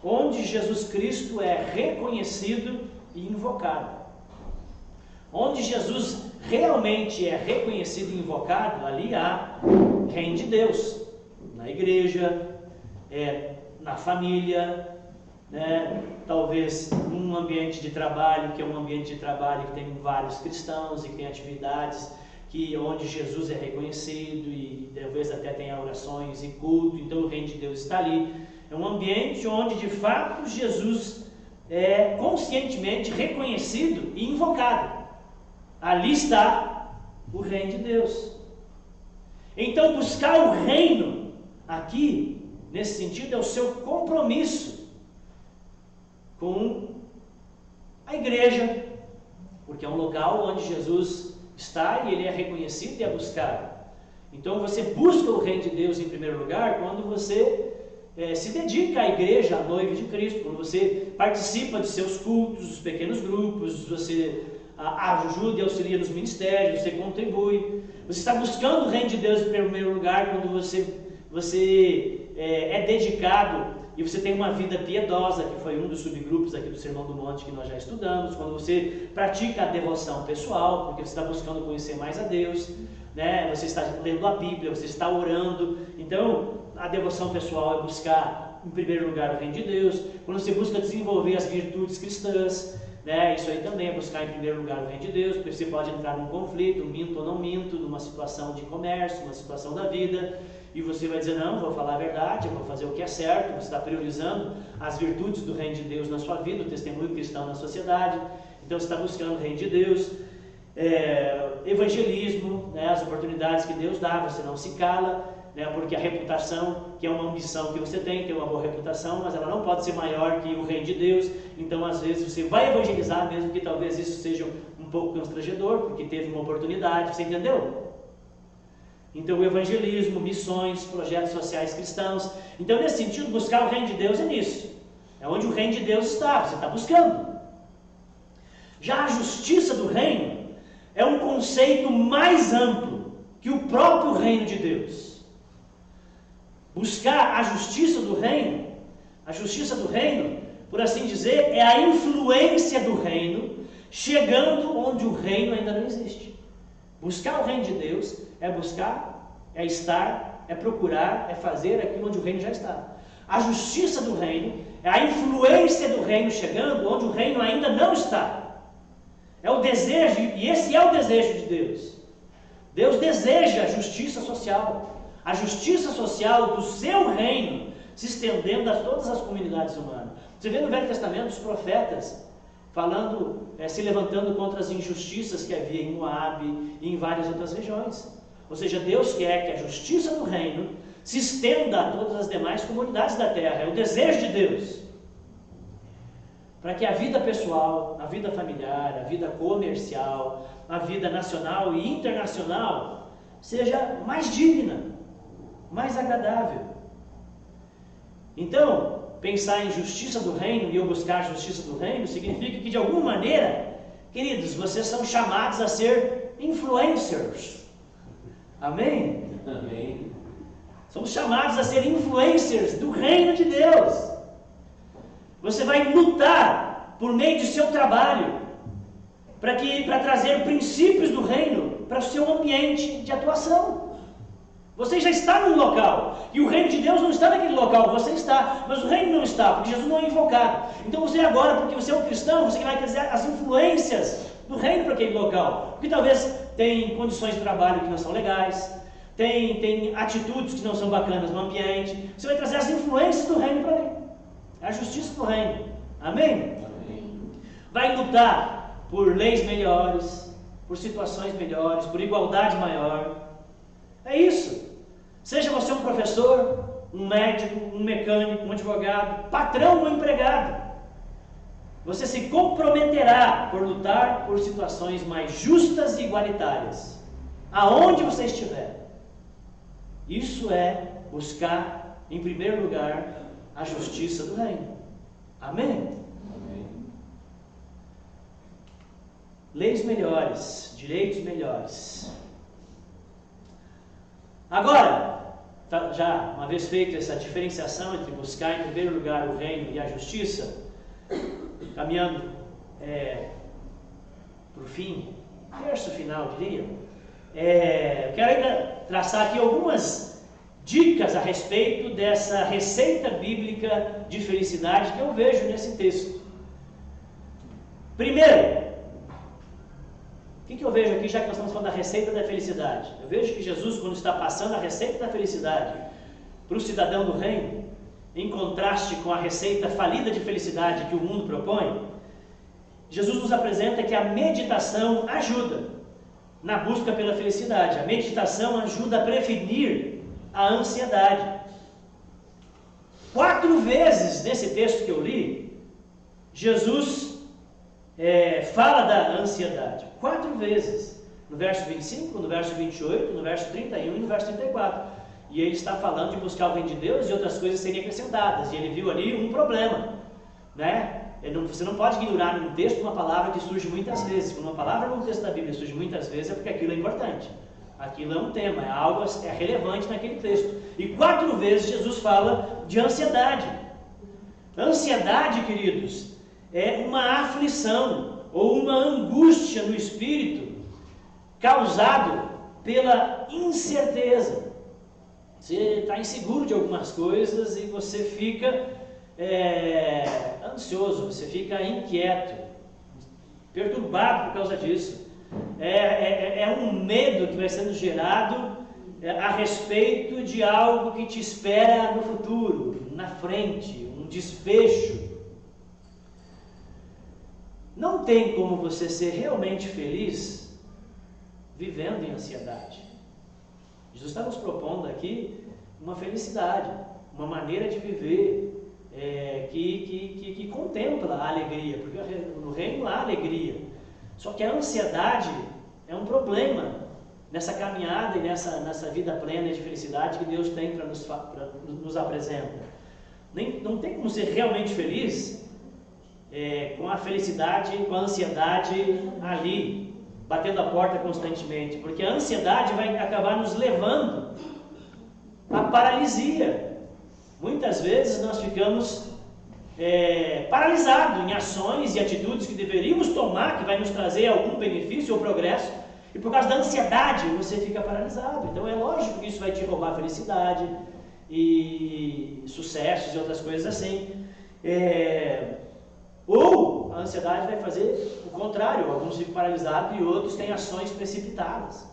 onde Jesus Cristo é reconhecido e invocado. Onde Jesus realmente é reconhecido e invocado, ali há reino de Deus. Na igreja, na família, né? Talvez num ambiente de trabalho, que é um ambiente de trabalho que tem vários cristãos e que tem atividades onde Jesus é reconhecido e talvez até tenha orações e culto, então o reino de Deus está ali. É um ambiente onde de fato Jesus é conscientemente reconhecido e invocado. Ali está o reino de Deus. Então buscar o reino aqui, nesse sentido, é o seu compromisso com a igreja, porque é um local onde Jesus está e ele é reconhecido e é buscado. Então você busca o reino de Deus em primeiro lugar quando você se dedica à igreja, à noiva de Cristo, quando você participa de seus cultos, dos pequenos grupos, você ajuda e auxilia nos ministérios, você contribui. Você está buscando o reino de Deus em primeiro lugar quando você é dedicado e você tem uma vida piedosa, que foi um dos subgrupos aqui do Sermão do Monte que nós já estudamos, quando você pratica a devoção pessoal, porque você está buscando conhecer mais a Deus, né? Você está lendo a Bíblia, você está orando. Então, a devoção pessoal é buscar, em primeiro lugar, o reino de Deus. Quando você busca desenvolver as virtudes cristãs, né? Isso aí também é buscar, em primeiro lugar, o reino de Deus, porque você pode entrar num conflito, minto ou não minto, numa situação de comércio, uma situação da vida, e você vai dizer, não, vou falar a verdade, eu vou fazer o que é certo. Você está priorizando as virtudes do reino de Deus na sua vida, o testemunho cristão na sociedade. Então você está buscando o reino de Deus, evangelismo, né, as oportunidades que Deus dá, você não se cala, né, porque a reputação, que é uma ambição que você tem uma boa reputação, mas ela não pode ser maior que o reino de Deus. Então às vezes você vai evangelizar, mesmo que talvez isso seja um pouco constrangedor, porque teve uma oportunidade, você entendeu? Então o evangelismo, missões, projetos sociais cristãos. Então nesse sentido, buscar o reino de Deus é nisso, é onde o reino de Deus está, você está buscando. Já a justiça do reino é um conceito mais amplo que o próprio reino de Deus. Buscar a justiça do reino, por assim dizer, é a influência do reino chegando onde o reino ainda não existe. Buscar o reino de Deus é buscar, é estar, é procurar, é fazer aquilo onde o reino já está. A justiça do reino é a influência do reino chegando onde o reino ainda não está. É o desejo, e esse é o desejo de Deus. Deus deseja a justiça social do seu reino se estendendo a todas as comunidades humanas. Você vê no Velho Testamento os profetas falando, se levantando contra as injustiças que havia em Moabe e em várias outras regiões. Ou seja, Deus quer que a justiça do reino se estenda a todas as demais comunidades da terra. É o desejo de Deus. Para que a vida pessoal, a vida familiar, a vida comercial, a vida nacional e internacional seja mais digna, mais agradável. Então, pensar em justiça do reino e eu buscar a justiça do reino significa que, de alguma maneira, queridos, vocês são chamados a ser influencers. Amém? Amém. Somos chamados a ser influencers do reino de Deus. Você vai lutar por meio de seu trabalho para trazer princípios do reino para o seu ambiente de atuação. Você já está num local, e o reino de Deus não está naquele local, você está, mas o reino não está, porque Jesus não é invocado. Então você agora, porque você é um cristão, você vai trazer as influências do reino para aquele local, porque talvez tem condições de trabalho que não são legais, tem atitudes que não são bacanas no ambiente, você vai trazer as influências do reino para ali, a justiça do reino, amém? Amém. Vai lutar por leis melhores, por situações melhores, por igualdade maior. É isso. Seja você um professor, um médico, um mecânico, um advogado, patrão ou empregado, você se comprometerá por lutar por situações mais justas e igualitárias, aonde você estiver. Isso é buscar, em primeiro lugar, a justiça do reino. Amém? Amém. Leis melhores, direitos melhores. Agora, já uma vez feita essa diferenciação entre buscar em primeiro lugar o reino e a justiça, caminhando para o fim, verso final, diria, quero ainda traçar aqui algumas dicas a respeito dessa receita bíblica de felicidade que eu vejo nesse texto. Primeiro, o que eu vejo aqui, já que nós estamos falando da receita da felicidade? Eu vejo que Jesus, quando está passando a receita da felicidade para o cidadão do reino, em contraste com a receita falida de felicidade que o mundo propõe, Jesus nos apresenta que a meditação ajuda na busca pela felicidade. A meditação ajuda a prevenir a ansiedade. 4 vezes nesse texto que eu li, Jesus fala da ansiedade. 4 vezes. No verso 25, no verso 28, no verso 31 e no verso 34. E ele está falando de buscar o reino de Deus e outras coisas serem acrescentadas. E ele viu ali um problema, né? Você não pode ignorar num texto uma palavra que surge muitas vezes. Quando uma palavra no texto da Bíblia surge muitas vezes, é porque aquilo é importante. Aquilo é um tema, é algo relevante naquele texto. E 4 vezes Jesus fala de ansiedade. Ansiedade, queridos, é uma aflição ou uma angústia no espírito causado pela incerteza. Você está inseguro de algumas coisas e você fica ansioso, você fica inquieto, perturbado por causa disso. É um medo que vai sendo gerado a respeito de algo que te espera no futuro, na frente, um desfecho. Não tem como você ser realmente feliz vivendo em ansiedade. Jesus está nos propondo aqui uma felicidade, uma maneira de viver que contempla a alegria, porque no reino há alegria. Só que a ansiedade é um problema nessa caminhada e nessa vida plena de felicidade que Deus tem para nos apresentar. Não tem como ser realmente feliz com a felicidade, com a ansiedade ali, batendo a porta constantemente, porque a ansiedade vai acabar nos levando à paralisia. Muitas vezes nós ficamos paralisados em ações e atitudes que deveríamos tomar, que vai nos trazer algum benefício ou progresso, e por causa da ansiedade você fica paralisado. Então é lógico que isso vai te roubar a felicidade e sucessos e outras coisas assim. Ou a ansiedade vai fazer o contrário, alguns ficam paralisados e outros têm ações precipitadas,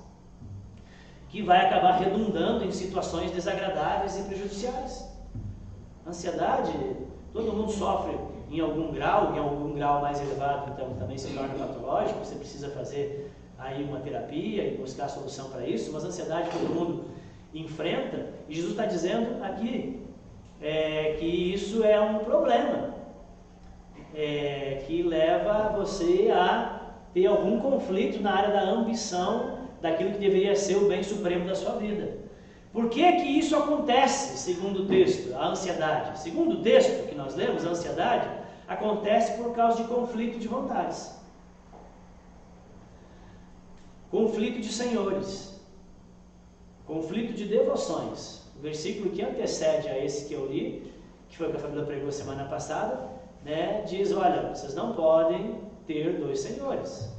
que vai acabar redundando em situações desagradáveis e prejudiciais. Ansiedade, todo mundo sofre em algum grau mais elevado, então também se torna patológico, você precisa fazer aí uma terapia e buscar a solução para isso, mas a ansiedade todo mundo enfrenta, e Jesus está dizendo aqui que isso é um problema, que leva você a ter algum conflito na área da ambição, daquilo que deveria ser o bem supremo da sua vida. Por que que isso acontece, segundo o texto, a ansiedade? Segundo o texto que nós lemos, a ansiedade acontece por causa de conflito de vontades. Conflito de senhores. Conflito de devoções. O versículo que antecede a esse que eu li, que foi o que a família pregou semana passada, diz, olha, vocês não podem ter 2 senhores.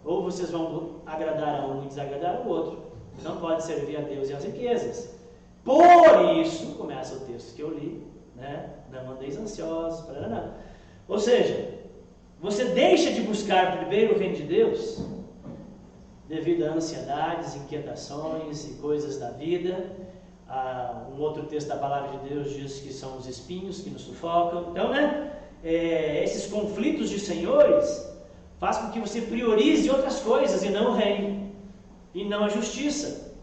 Ou vocês vão agradar a um e desagradar ao outro. Não pode servir a Deus e às riquezas. Por isso, começa o texto que eu li, não andeis ansiosos, não. Ou seja, você deixa de buscar primeiro o reino de Deus devido a ansiedades, inquietações e coisas da vida. Um outro texto da palavra de Deus diz que são os espinhos que nos sufocam. Então, esses conflitos de senhores fazem com que você priorize outras coisas e não o reino. E não a justiça.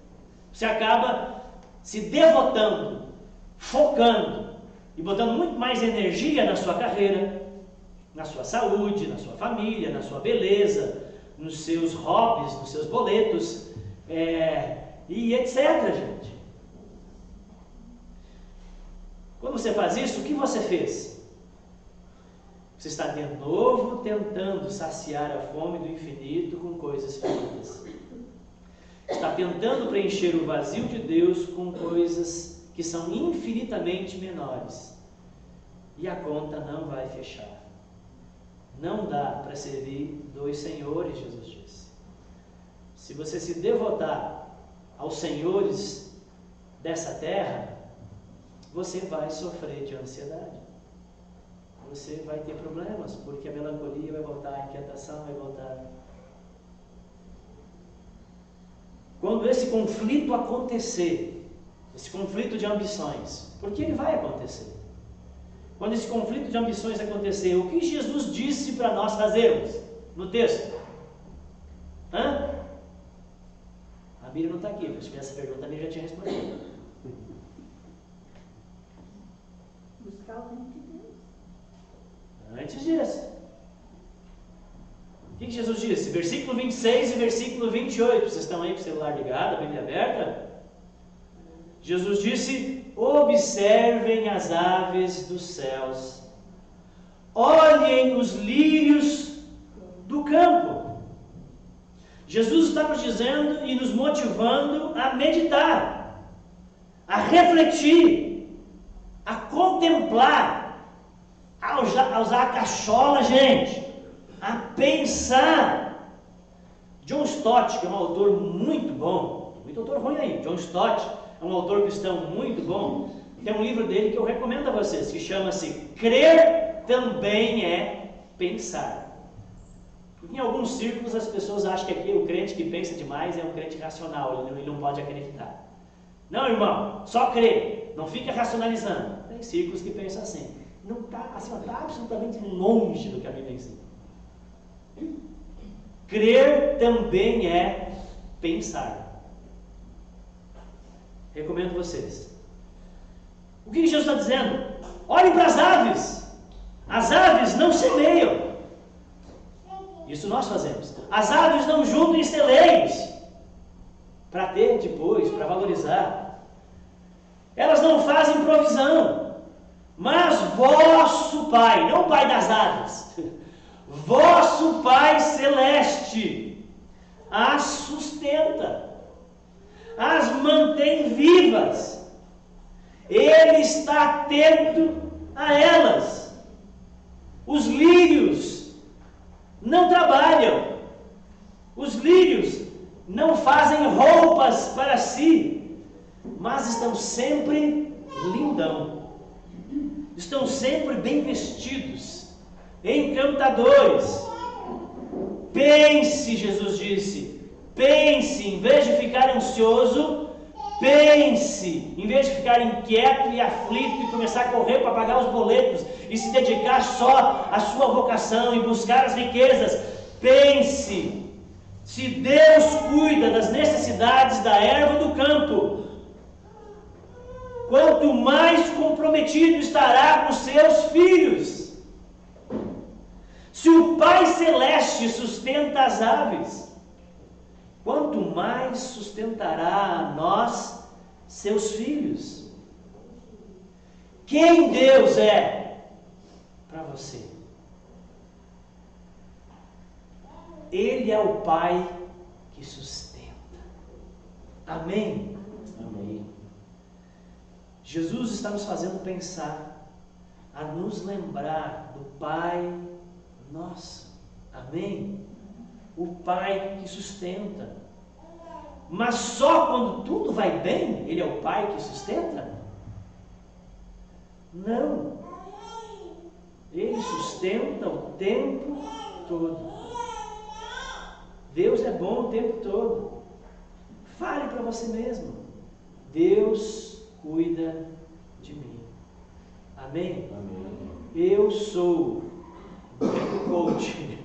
Você acaba se devotando, focando e botando muito mais energia na sua carreira, na sua saúde, na sua família, na sua beleza, nos seus hobbies, nos seus boletos, e etc, gente. Quando você faz isso, o que você fez? Você está de novo tentando saciar a fome do infinito com coisas finitas. Está tentando preencher o vazio de Deus com coisas que são infinitamente menores. E a conta não vai fechar. Não dá para servir 2 senhores, Jesus disse. Se você se devotar aos senhores dessa terra, você vai sofrer de ansiedade. Você vai ter problemas, porque a melancolia vai voltar, a inquietação vai voltar. quando esse conflito acontecer, esse conflito de ambições, porque ele vai acontecer. Quando esse conflito de ambições acontecer, o que Jesus disse para nós fazermos no texto? A Bíblia não está aqui, mas se tivesse essa pergunta também já tinha respondido. Buscar o reino de Deus. Antes disso, o que Jesus disse? Versículo 26 e versículo 28. Vocês estão aí com o celular ligado, a Bíblia aberta? Jesus disse: observem as aves dos céus, olhem os lírios do campo. Jesus está nos dizendo e nos motivando a meditar, a refletir, a contemplar, a usar a cachola, gente, a pensar. John Stott, que é um autor muito bom, muito autor ruim aí, John Stott é um autor cristão muito bom, tem um livro dele que eu recomendo a vocês, que chama-se Crer Também é Pensar. Porque em alguns círculos as pessoas acham que o crente que pensa demais é um crente racional, ele não pode acreditar. Não, irmão, só crer, não fica racionalizando. Tem círculos que pensam assim. Não está absolutamente longe do que a Bíblia ensina. Crer também é pensar. Recomendo vocês. O que Jesus está dizendo? Olhem para as aves. As aves não semeiam. Isso nós fazemos. As aves não juntam em celeiros para ter depois, para valorizar. Elas não fazem provisão. Mas vosso Pai, não o Pai das aves, vosso Pai Celeste as sustenta, as mantém vivas. Ele está atento a elas. Os lírios não trabalham, os lírios não fazem roupas para si, mas estão sempre lindão, estão sempre bem vestidos, encantadores. Pense, Jesus disse, pense, em vez de ficar ansioso, pense, em vez de ficar inquieto e aflito e começar a correr para pagar os boletos e se dedicar só à sua vocação e buscar as riquezas, pense, se Deus cuida das necessidades da erva do campo, quanto mais comprometido estará com seus filhos. Se o Pai Celeste sustenta as aves, quanto mais sustentará a nós, seus filhos. Quem Deus é para você? Ele é o Pai que sustenta. Amém? Amém. Jesus está nos fazendo pensar, a nos lembrar do Pai nosso. Amém? O Pai que sustenta. Mas só quando tudo vai bem, Ele é o Pai que sustenta? Não. Ele sustenta o tempo todo. Deus é bom o tempo todo. Fale para você mesmo. Deus cuida de mim. Amém? Amém. Eu sou o coach.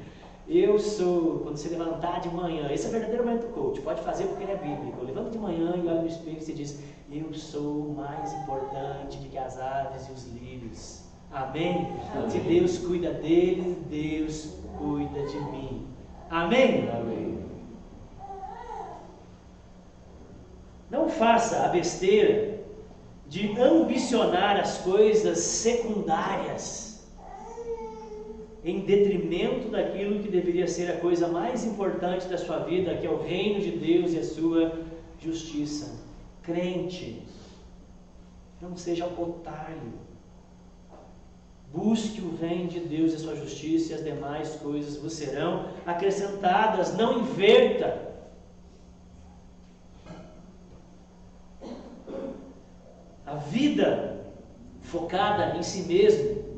Eu sou, quando você levantar de manhã, esse é o verdadeiro momento coach, pode fazer porque ele é bíblico. Levanta de manhã e olha no espelho e você diz: eu sou mais importante do que as aves e os lírios. Amém? Amém. Se Deus cuida deles, Deus cuida de mim. Amém? Amém. Não faça a besteira de ambicionar as coisas secundárias em detrimento daquilo que deveria ser a coisa mais importante da sua vida, que é o reino de Deus e a sua justiça. Crente, não seja otário. Busque o reino de Deus e a sua justiça, e as demais coisas vos serão acrescentadas. Não inverta. A vida focada em si mesmo,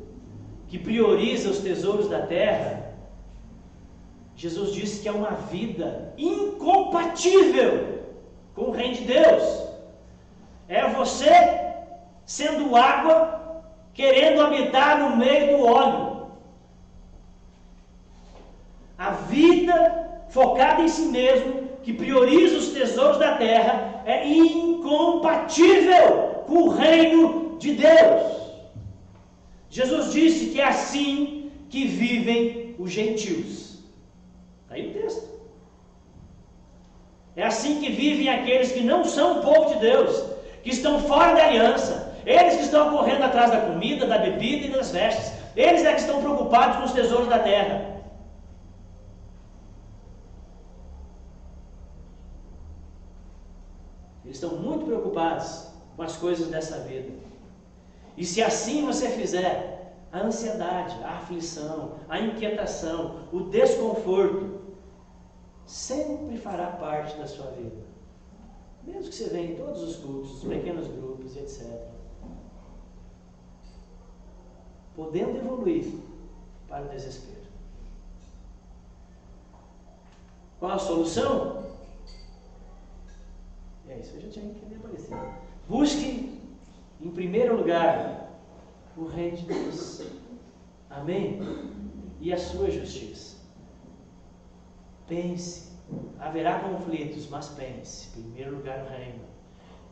que prioriza os tesouros da terra, Jesus disse que é uma vida incompatível com o reino de Deus. É você sendo água, querendo habitar no meio do óleo. A vida focada em si mesmo, que prioriza os tesouros da terra, é incompatível com o reino de Deus. Jesus disse que é assim que vivem os gentios. Está aí o texto. É assim que vivem aqueles que não são o povo de Deus, que estão fora da aliança. Eles que estão correndo atrás da comida, da bebida e das vestes. Eles é que estão preocupados com os tesouros da terra. Eles estão muito preocupados com as coisas dessa vida. E se assim você fizer, a ansiedade, a aflição, a inquietação, o desconforto, sempre fará parte da sua vida. Mesmo que você venha em todos os cultos, os pequenos grupos, etc. Podendo evoluir para o desespero. Qual a solução? Isso eu já tinha que aparecer. Busque, em primeiro lugar, o reino de Deus. Amém? E a sua justiça. Pense. Haverá conflitos, mas pense. Em primeiro lugar o reino.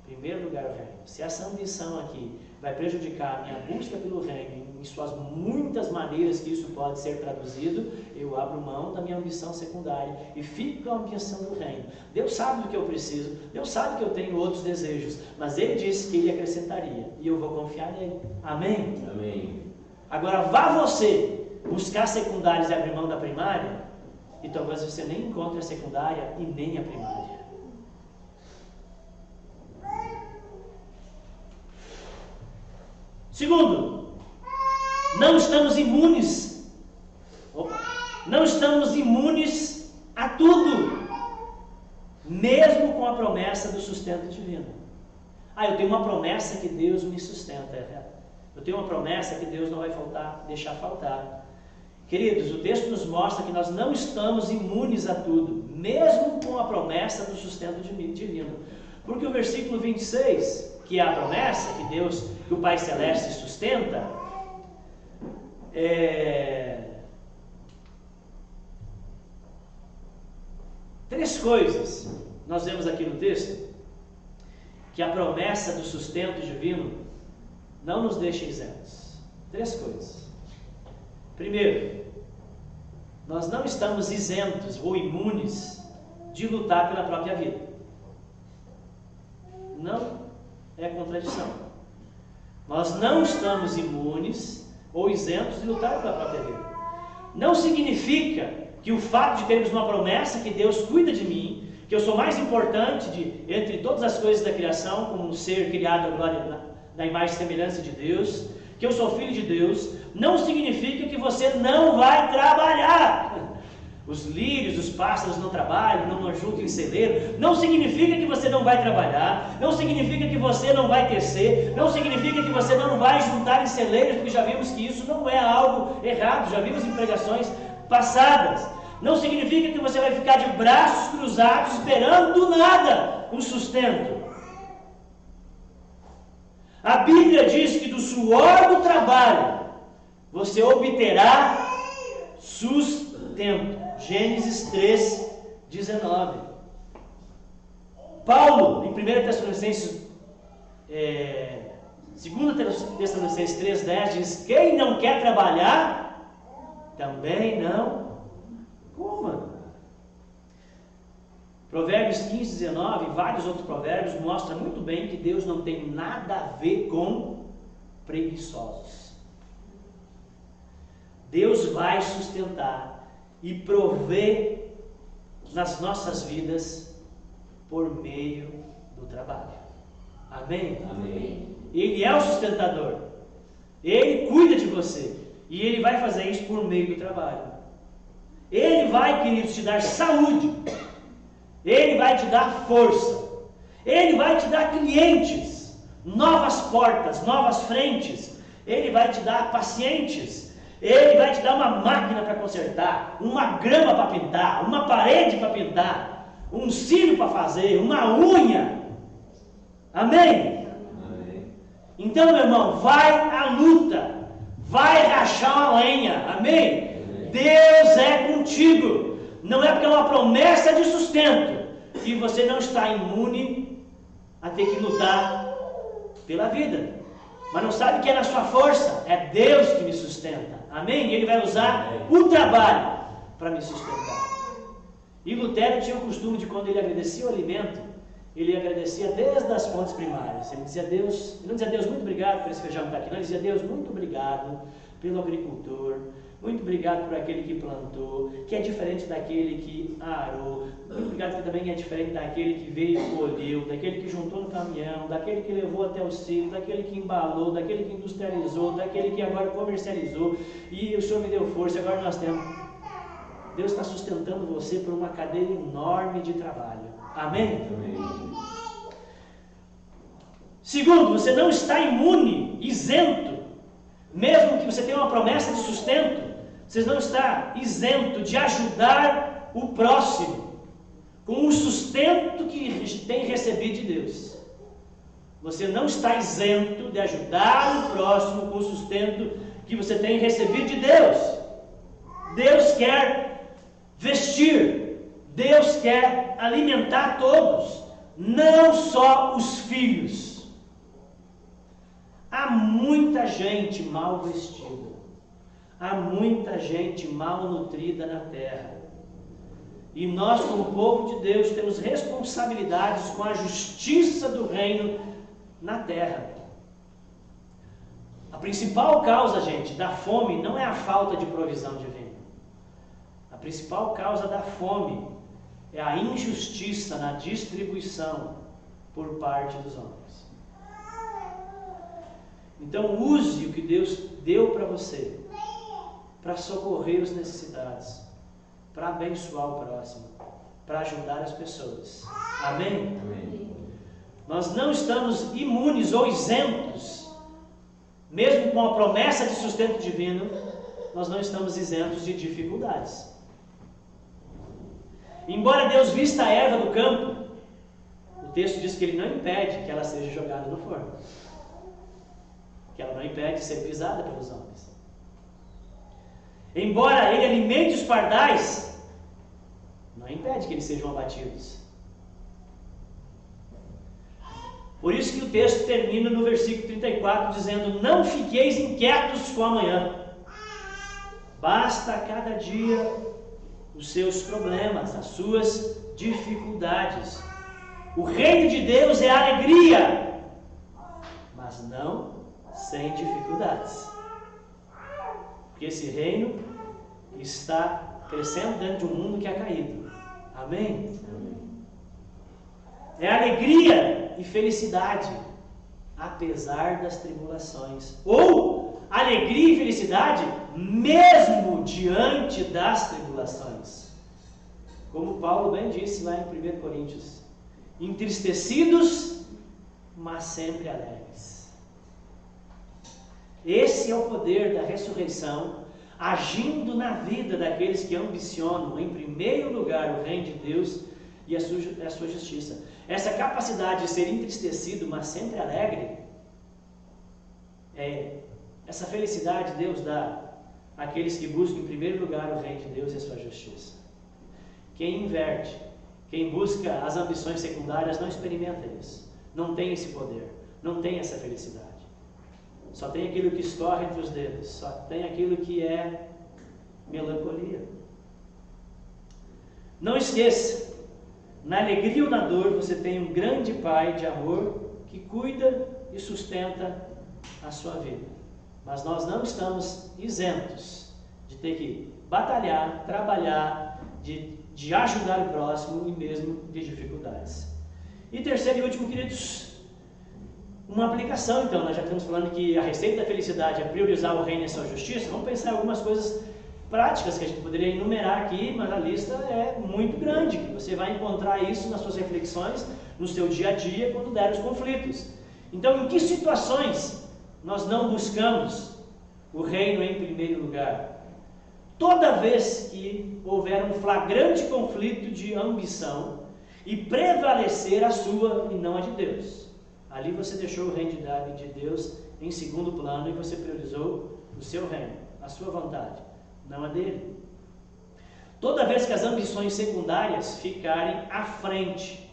Em primeiro lugar o reino. Se essa ambição aqui vai prejudicar a minha busca pelo reino, em suas muitas maneiras que isso pode ser traduzido, eu abro mão da minha ambição secundária e fico com a ambição do reino. Deus sabe do que eu preciso, Deus sabe que eu tenho outros desejos, mas Ele disse que Ele acrescentaria, e eu vou confiar nele. Amém? Amém. Agora vá você buscar secundários e abrir mão da primária, e talvez você nem encontre a secundária e nem a primária. Segundo, não estamos imunes a tudo, mesmo com a promessa do sustento divino. Eu tenho uma promessa que Deus me sustenta. Eu tenho uma promessa que Deus não vai deixar faltar. Queridos, o texto nos mostra que nós não estamos imunes a tudo, mesmo com a promessa do sustento divino. Porque o versículo 26, que é a promessa que o Pai Celeste sustenta, três coisas nós vemos aqui no texto, que a promessa do sustento divino não nos deixa isentos. Três coisas. Primeiro, nós não estamos isentos ou imunes de lutar pela própria vida. Não é contradição. Nós não estamos imunes ou isentos de lutar pela própria vida. Não significa que o fato de termos uma promessa que Deus cuida de mim, que eu sou mais importante entre todas as coisas da criação, como um ser criado à glória da imagem e semelhança de Deus, que eu sou filho de Deus, não significa que você não vai trabalhar. Os lírios, os pássaros não trabalham, não ajuntam em celeiro. Não significa que você não vai trabalhar, não significa que você não vai tecer, não significa que você não vai juntar em celeiros, porque já vimos que isso não é algo errado, já vimos em pregações passadas. Não significa que você vai ficar de braços cruzados esperando do nada um sustento. A Bíblia diz que do suor do trabalho você obterá sustento. Gênesis 3, 19. Paulo, em 1 Tessalonicenses 2 Tessalonicenses 3, 10 diz: quem não quer trabalhar, também não coma. Provérbios 15, 19 e vários outros provérbios mostram muito bem que Deus não tem nada a ver com preguiçosos. Deus vai sustentar e prover nas nossas vidas por meio do trabalho. Amém? Amém. Ele é o sustentador. Ele cuida de você. E Ele vai fazer isso por meio do trabalho. Ele vai, queridos, te dar saúde. Ele vai te dar força. Ele vai te dar clientes, novas portas, novas frentes. Ele vai te dar pacientes. Ele vai te dar uma máquina para consertar, uma grama para pintar, uma parede para pintar, um cílio para fazer, uma unha. Amém? Então, meu irmão, vai à luta, vai rachar uma lenha. Amém? Deus é contigo. Não é porque é uma promessa de sustento que você não está imune a ter que lutar pela vida. Mas não sabe que é na sua força, é Deus que me sustenta. Amém? E Ele vai usar o trabalho para me sustentar. E Lutero tinha o costume de, quando ele agradecia o alimento, ele agradecia desde as fontes primárias. Ele dizia a Deus, ele não dizia: Deus, muito obrigado por esse feijão que está aqui. Não, ele dizia: Deus, muito obrigado pelo agricultor, muito obrigado por aquele que plantou, que é diferente daquele que arou, muito obrigado que também é diferente daquele que veio e colheu, daquele que juntou no caminhão, daquele que levou até o silo, daquele que embalou, daquele que industrializou, daquele que agora comercializou, e o Senhor me deu força. Agora nós temos. Deus está sustentando você por uma cadeia enorme de trabalho. Amém? Amém. Segundo, você não está imune, isento, mesmo que você tenha uma promessa de sustento, você não está isento de ajudar o próximo com o sustento que tem recebido de Deus. Você não está isento de ajudar o próximo com o sustento que você tem recebido de Deus. Deus quer vestir, Deus quer alimentar todos, não só os filhos. Há muita gente mal vestida, há muita gente mal nutrida na terra, e nós, como povo de Deus, temos responsabilidades com a justiça do reino na terra. A principal causa, gente, da fome não é a falta de provisão divina. A principal causa da fome é a injustiça na distribuição por parte dos homens. Então use o que Deus deu para você, para socorrer os necessitados, para abençoar o próximo, para ajudar as pessoas. Amém? Amém. Nós não estamos imunes ou isentos, mesmo com a promessa de sustento divino, nós não estamos isentos de dificuldades. Embora Deus vista a erva do campo, o texto diz que Ele não impede que ela seja jogada no forno, que ela não impede de ser pisada pelos homens. Embora Ele alimente os pardais, não impede que eles sejam abatidos. Por isso que o texto termina no versículo 34 dizendo: não fiqueis inquietos com amanhã, basta a cada dia os seus problemas, as suas dificuldades. O reino de Deus é alegria, mas não sem dificuldades, porque esse reino está crescendo dentro de um mundo que é caído. Amém? É alegria e felicidade apesar das tribulações, ou alegria e felicidade mesmo diante das tribulações, como Paulo bem disse lá em 1 Coríntios: entristecidos, mas sempre alegres. Esse é o poder da ressurreição agindo na vida daqueles que ambicionam em primeiro lugar o reino de Deus e a sua justiça. Essa capacidade de ser entristecido, mas sempre alegre, essa felicidade Deus dá àqueles que buscam em primeiro lugar o reino de Deus e a sua justiça. Quem inverte, quem busca as ambições secundárias, não experimenta isso, não tem esse poder, não tem essa felicidade. Só tem aquilo que escorre entre os dedos, só tem aquilo que é melancolia. Não esqueça, na alegria ou na dor, você tem um grande Pai de amor que cuida e sustenta a sua vida. Mas nós não estamos isentos de ter que batalhar, trabalhar, de ajudar o próximo e mesmo de dificuldades. E terceiro e último, queridos, uma aplicação. Então, nós já estamos falando que a receita da felicidade é priorizar o reino e a sua justiça. Vamos pensar em algumas coisas práticas que a gente poderia enumerar aqui, mas a lista é muito grande. Você vai encontrar isso nas suas reflexões, no seu dia a dia, quando der os conflitos. Então, em que situações nós não buscamos o reino em primeiro lugar? Toda vez que houver um flagrante conflito de ambição e prevalecer a sua e não a de Deus. Ali você deixou o reino de Deus em segundo plano e você priorizou o seu reino, a sua vontade, não a dele. Toda vez que as ambições secundárias ficarem à frente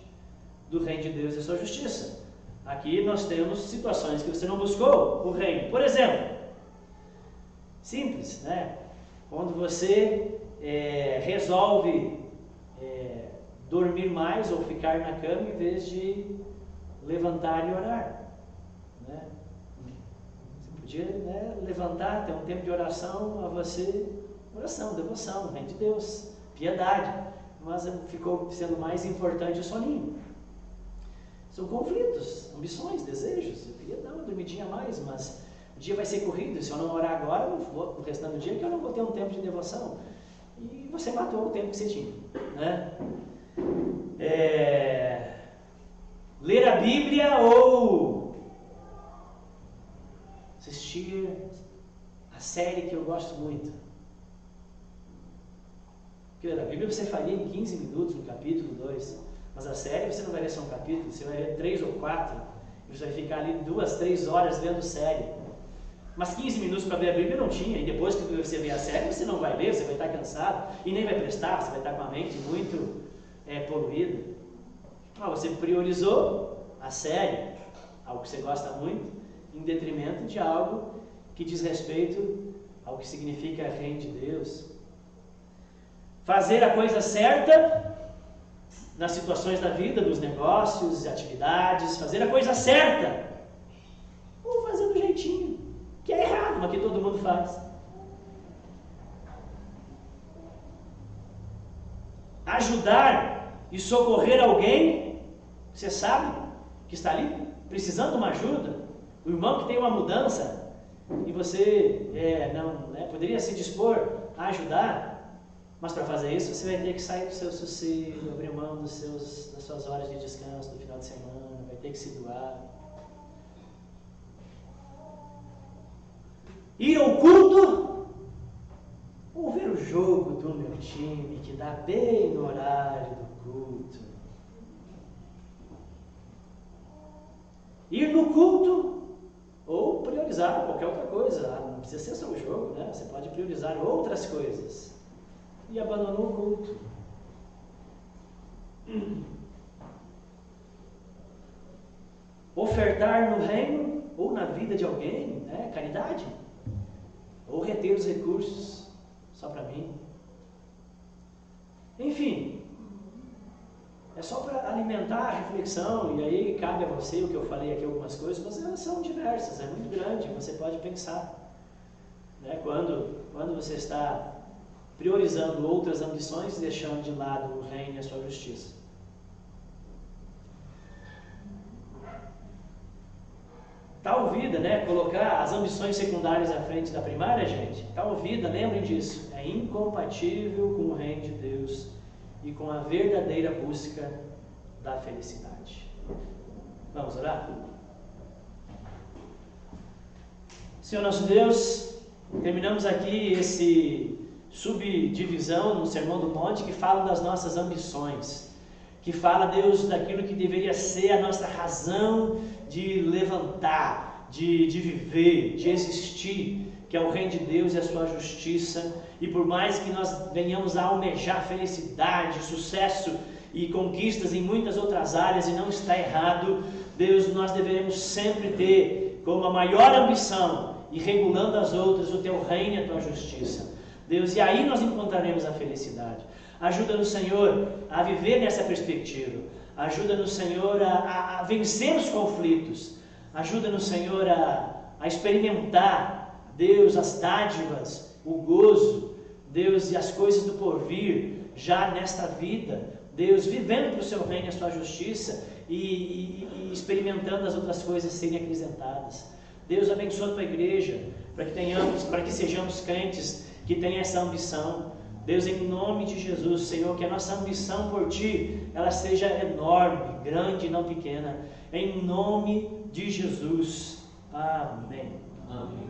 do reino de Deus e a sua justiça. Aqui nós temos situações que você não buscou o reino. Por exemplo, simples, né? Quando você resolve dormir mais ou ficar na cama em vez de levantar e orar, né? Você podia, levantar, ter um tempo de oração a você, oração, devoção, reino de Deus, piedade, mas ficou sendo mais importante o soninho. São conflitos, ambições, desejos. Eu queria dar uma dormidinha a mais, mas o dia vai ser corrido. Se eu não orar agora, no restante do dia, que eu não vou ter um tempo de devoção. E você matou o tempo que você tinha, né? Ler a Bíblia ou assistir a série que eu gosto muito. Porque ler a Bíblia você faria em 15 minutos, no capítulo 2. Mas a série você não vai ler só um capítulo, você vai ler 3 ou 4. E você vai ficar ali 2, 3 horas lendo série. Mas 15 minutos para ler a Bíblia não tinha. E depois que você vê a série, você não vai ler, você vai estar cansado. E nem vai prestar, você vai estar com a mente muito poluída. Você priorizou a série, algo que você gosta muito, em detrimento de algo que diz respeito ao que significa reino de Deus. Fazer a coisa certa nas situações da vida, nos negócios, atividades, fazer a coisa certa, ou fazer do jeitinho, que é errado, mas que todo mundo faz. Ajudar e socorrer alguém, você sabe que está ali precisando de uma ajuda, o irmão que tem uma mudança, e você poderia se dispor a ajudar. Mas para fazer isso, você vai ter que sair do seu sossego, abrir mão das suas horas de descanso do final de semana, vai ter que se doar. Ir ao culto ou ver o jogo do meu time, que dá bem no horário do culto. Ir no culto ou priorizar qualquer outra coisa. Não precisa ser só o jogo, né? Você pode priorizar outras coisas. E abandonou o culto. Ofertar no reino ou na vida de alguém, caridade. Ou reter os recursos só para mim. Enfim, é só para alimentar a reflexão, e aí cabe a você o que eu falei aqui, algumas coisas, mas elas são diversas, é muito grande, você pode pensar. Quando você está priorizando outras ambições e deixando de lado o reino e a sua justiça. Tal vida, colocar as ambições secundárias à frente da primária, gente, tal vida, lembrem disso, é incompatível com o reino de Deus e com a verdadeira busca da felicidade. Vamos orar? Senhor nosso Deus, terminamos aqui esse subdivisão no Sermão do Monte que fala das nossas ambições, que fala, Deus, daquilo que deveria ser a nossa razão de levantar, de viver, de existir, que é o reino de Deus e a sua justiça. E por mais que nós venhamos a almejar felicidade, sucesso e conquistas em muitas outras áreas, e não está errado, Deus, nós devemos sempre ter como a maior ambição, e regulando as outras, o teu reino e a tua justiça. Deus, e aí nós encontraremos a felicidade. Ajuda-nos, Senhor, a viver nessa perspectiva. Ajuda-nos, Senhor, a vencer os conflitos. Ajuda-nos, Senhor, a experimentar, Deus, as dádivas, o gozo, Deus, e as coisas do porvir, já nesta vida. Deus, vivendo para o seu reino e a sua justiça e experimentando as outras coisas serem acrescentadas. Deus, abençoa a tua igreja, para que sejamos crentes que tenham essa ambição. Deus, em nome de Jesus, Senhor, que a nossa ambição por Ti, ela seja enorme, grande e não pequena. Em nome de Jesus. Amém. Amém.